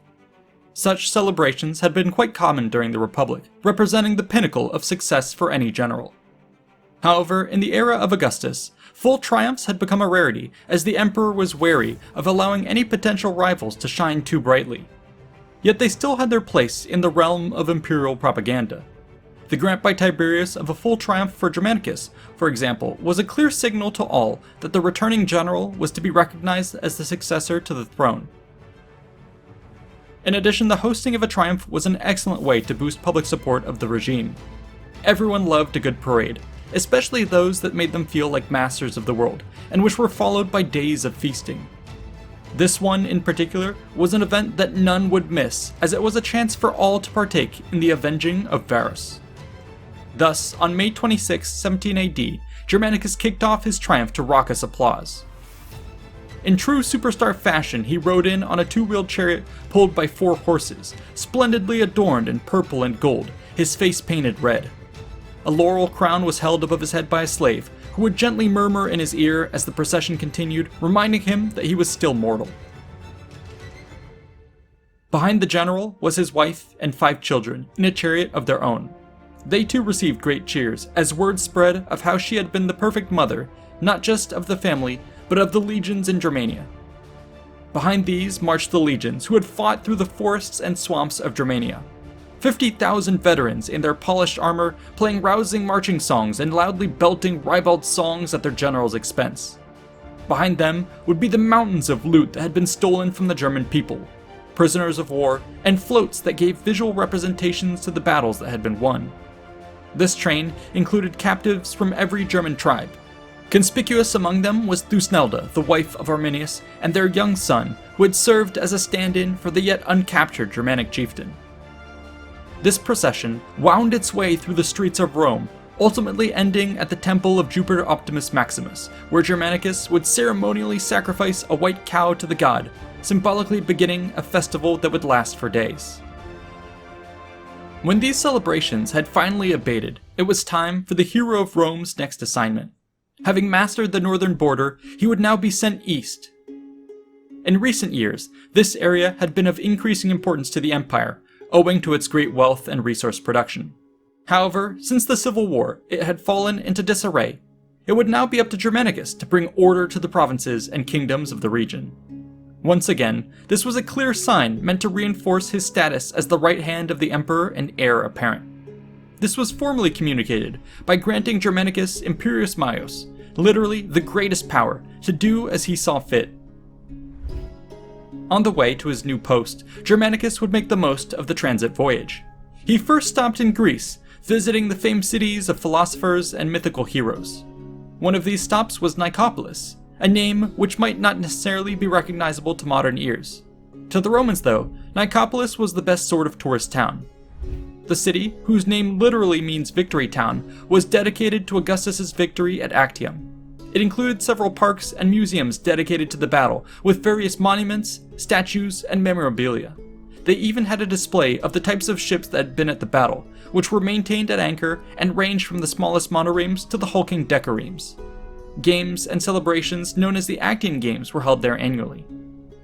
Such celebrations had been quite common during the Republic, representing the pinnacle of success for any general. However, in the era of Augustus, full triumphs had become a rarity, as the emperor was wary of allowing any potential rivals to shine too brightly. Yet they still had their place in the realm of imperial propaganda. The grant by Tiberius of a full triumph for Germanicus, for example, was a clear signal to all that the returning general was to be recognized as the successor to the throne. In addition, the hosting of a triumph was an excellent way to boost public support of the regime. Everyone loved a good parade, especially those that made them feel like masters of the world, and which were followed by days of feasting. This one in particular was an event that none would miss, as it was a chance for all to partake in the Avenging of Varus. Thus, on May 26, 17 AD, Germanicus kicked off his triumph to raucous applause. In true superstar fashion, he rode in on a 2-wheeled chariot pulled by 4 horses, splendidly adorned in purple and gold, his face painted red. A laurel crown was held above his head by a slave, who would gently murmur in his ear as the procession continued, reminding him that he was still mortal. Behind the general was his wife and 5 children, in a chariot of their own. They too received great cheers, as word spread of how she had been the perfect mother, not just of the family, but of the legions in Germania. Behind these marched the legions, who had fought through the forests and swamps of Germania. 50,000 veterans in their polished armor, playing rousing marching songs and loudly belting ribald songs at their general's expense. Behind them would be the mountains of loot that had been stolen from the German people. prisoners of war, and floats that gave visual representations to the battles that had been won. This train included captives from every German tribe. Conspicuous among them was Thusnelda, the wife of Arminius, and their young son, who had served as a stand-in for the yet uncaptured Germanic chieftain. This procession wound its way through the streets of Rome, ultimately ending at the temple of Jupiter Optimus Maximus, where Germanicus would ceremonially sacrifice a white cow to the god, symbolically beginning a festival that would last for days. When these celebrations had finally abated, it was time for the hero of Rome's next assignment. Having mastered the northern border, he would now be sent east. In recent years, this area had been of increasing importance to the empire, owing to its great wealth and resource production. However, since the Civil War, it had fallen into disarray. It would now be up to Germanicus to bring order to the provinces and kingdoms of the region. Once again, this was a clear sign meant to reinforce his status as the right hand of the emperor and heir apparent. This was formally communicated by granting Germanicus Imperius Maius, literally the greatest power, to do as he saw fit. On the way to his new post, Germanicus would make the most of the transit voyage. He first stopped in Greece, visiting the famed cities of philosophers and mythical heroes. One of these stops was Nicopolis, a name which might not necessarily be recognizable to modern ears. To the Romans, though, Nicopolis was the best sort of tourist town. The city, whose name literally means victory town, was dedicated to Augustus's victory at Actium. It included several parks and museums dedicated to the battle, with various monuments, statues, and memorabilia. They even had a display of the types of ships that had been at the battle, which were maintained at anchor and ranged from the smallest monoremes to the hulking decaremes. Games and celebrations known as the Actian Games were held there annually.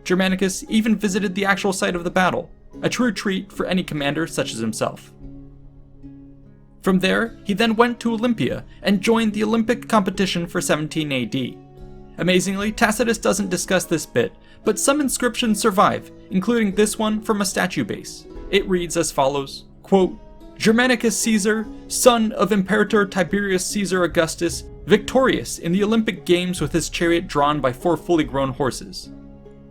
Germanicus even visited the actual site of the battle, a true treat for any commander such as himself. From there, he then went to Olympia and joined the Olympic competition for 17 AD. Amazingly, Tacitus doesn't discuss this bit, but some inscriptions survive, including this one from a statue base. It reads as follows, quote, Germanicus Caesar, son of Imperator Tiberius Caesar Augustus, victorious in the Olympic Games with his chariot drawn by 4 fully grown horses.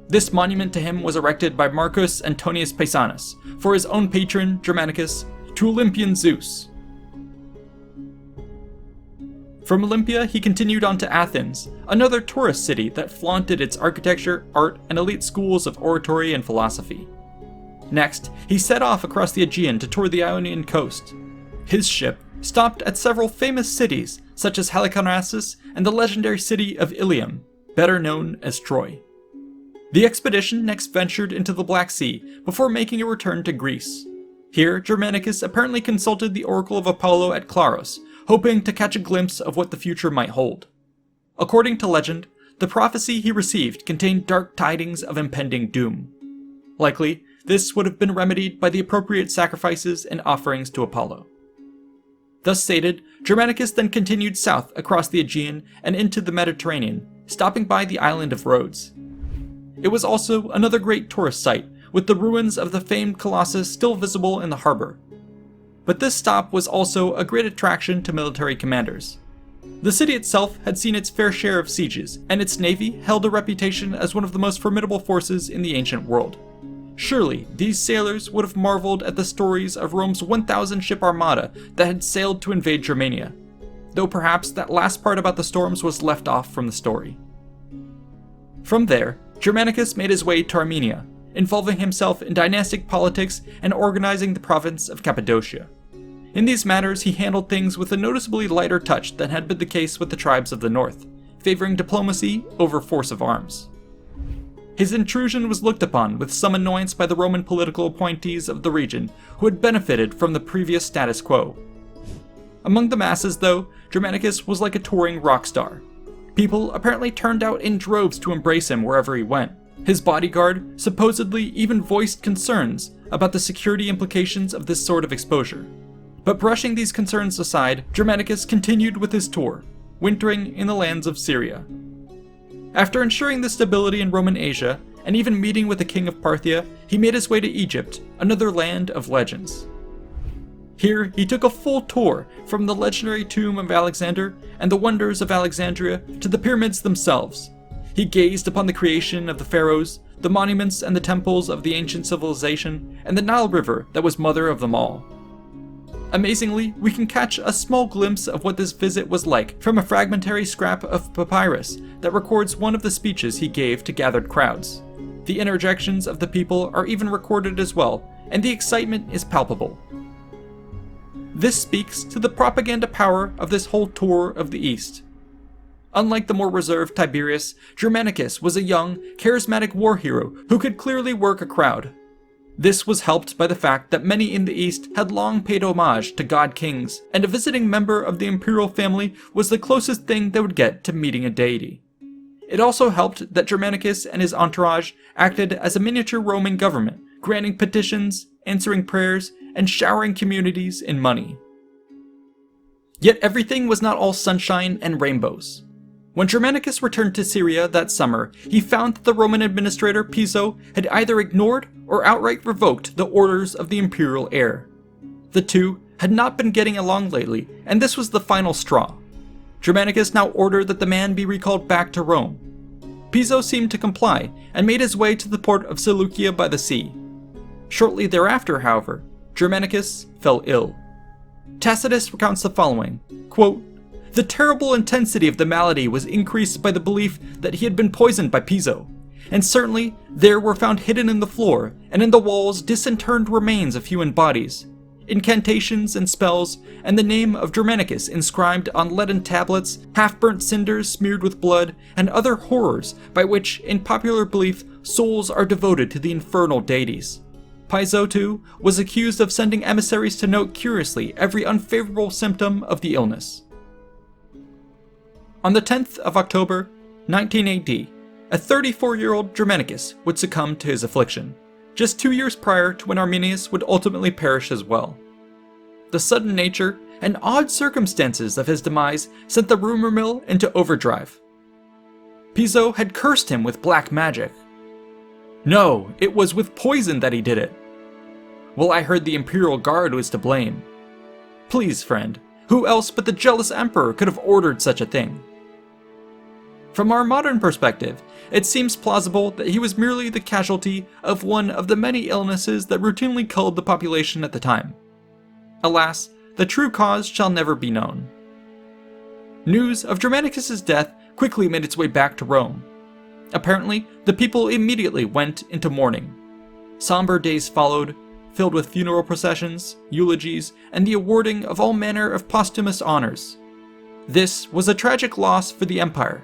This monument to him was erected by Marcus Antonius Paesanus, for his own patron, Germanicus, to Olympian Zeus. From Olympia, he continued on to Athens, another tourist city that flaunted its architecture, art, and elite schools of oratory and philosophy. Next, he set off across the Aegean to tour the Ionian coast. His ship stopped at several famous cities, such as Halicarnassus and the legendary city of Ilium, better known as Troy. The expedition next ventured into the Black Sea before making a return to Greece. Here, Germanicus apparently consulted the oracle of Apollo at Claros, hoping to catch a glimpse of what the future might hold. According to legend, the prophecy he received contained dark tidings of impending doom. Likely, this would have been remedied by the appropriate sacrifices and offerings to Apollo. Thus sated, Germanicus then continued south across the Aegean and into the Mediterranean, stopping by the island of Rhodes. It was also another great tourist site, with the ruins of the famed Colossus still visible in the harbor. But this stop was also a great attraction to military commanders. The city itself had seen its fair share of sieges, and its navy held a reputation as one of the most formidable forces in the ancient world. Surely, these sailors would have marveled at the stories of Rome's 1,000-ship armada that had sailed to invade Germania, though perhaps that last part about the storms was left off from the story. From there, Germanicus made his way to Armenia, involving himself in dynastic politics and organizing the province of Cappadocia. In these matters, he handled things with a noticeably lighter touch than had been the case with the tribes of the north, favoring diplomacy over force of arms. His intrusion was looked upon with some annoyance by the Roman political appointees of the region who had benefited from the previous status quo. Among the masses, though, Germanicus was like a touring rock star. People apparently turned out in droves to embrace him wherever he went. His bodyguard supposedly even voiced concerns about the security implications of this sort of exposure. But brushing these concerns aside, Germanicus continued with his tour, wintering in the lands of Syria. After ensuring the stability in Roman Asia, and even meeting with the king of Parthia, he made his way to Egypt, another land of legends. Here, he took a full tour from the legendary tomb of Alexander and the wonders of Alexandria to the pyramids themselves. he gazed upon the creation of the pharaohs, the monuments and the temples of the ancient civilization, and the Nile River that was mother of them all. Amazingly, we can catch a small glimpse of what this visit was like from a fragmentary scrap of papyrus that records one of the speeches he gave to gathered crowds. The interjections of the people are even recorded as well, and the excitement is palpable. This speaks to the propaganda power of this whole tour of the East. Unlike the more reserved Tiberius, Germanicus was a young, charismatic war hero who could clearly work a crowd. This was helped by the fact that many in the East had long paid homage to god-kings, and a visiting member of the imperial family was the closest thing they would get to meeting a deity. It also helped that Germanicus and his entourage acted as a miniature Roman government, granting petitions, answering prayers, and showering communities in money. Yet everything was not all sunshine and rainbows. When Germanicus returned to Syria that summer, he found that the Roman administrator Piso had either ignored or outright revoked the orders of the imperial heir. The two had not been getting along lately, and this was the final straw. Germanicus now ordered that the man be recalled back to Rome. Piso seemed to comply, and made his way to the port of Seleucia by the sea. Shortly thereafter, however, Germanicus fell ill. Tacitus recounts the following, quote, "The terrible intensity of the malady was increased by the belief that he had been poisoned by Piso, and certainly there were found hidden in the floor and in the walls disinterred remains of human bodies, incantations and spells, and the name of Germanicus inscribed on leaden tablets, half-burnt cinders smeared with blood, and other horrors by which, in popular belief, souls are devoted to the infernal deities. Piso, too, was accused of sending emissaries to note curiously every unfavorable symptom of the illness." On the 10th of October, 19 AD, a 34-year-old Germanicus would succumb to his affliction, just 2 years prior to when Arminius would ultimately perish as well. The sudden nature and odd circumstances of his demise sent the rumor mill into overdrive. Piso had cursed him with black magic. No, it was with poison that he did it. Well, I heard the Imperial Guard was to blame. Please, friend, who else but the jealous emperor could have ordered such a thing? From our modern perspective, it seems plausible that he was merely the casualty of one of the many illnesses that routinely culled the population at the time. Alas, the true cause shall never be known. News of Germanicus' death quickly made its way back to Rome. Apparently, the people immediately went into mourning. Somber days followed, filled with funeral processions, eulogies, and the awarding of all manner of posthumous honors. This was a tragic loss for the empire.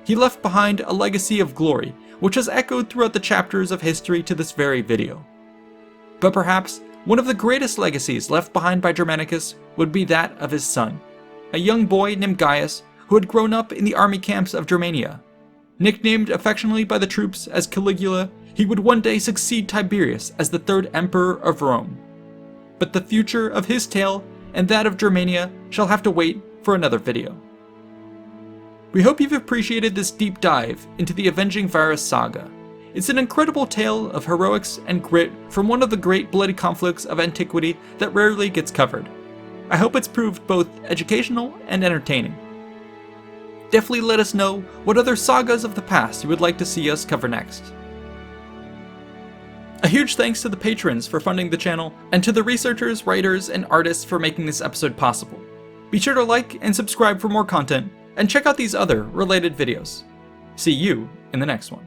He left behind a legacy of glory, which has echoed throughout the chapters of history to this very video. But perhaps one of the greatest legacies left behind by Germanicus would be that of his son, a young boy named Gaius who had grown up in the army camps of Germania. Nicknamed affectionately by the troops as Caligula, he would one day succeed Tiberius as the third emperor of Rome. But the future of his tale and that of Germania shall have to wait for another video. We hope you've appreciated this deep dive into the Avenging Varus saga. It's an incredible tale of heroics and grit from one of the great bloody conflicts of antiquity that rarely gets covered. I hope it's proved both educational and entertaining. Definitely let us know what other sagas of the past you would like to see us cover next. A huge thanks to the patrons for funding the channel, and to the researchers, writers, and artists for making this episode possible. Be sure to like and subscribe for more content, and check out these other related videos. See you in the next one.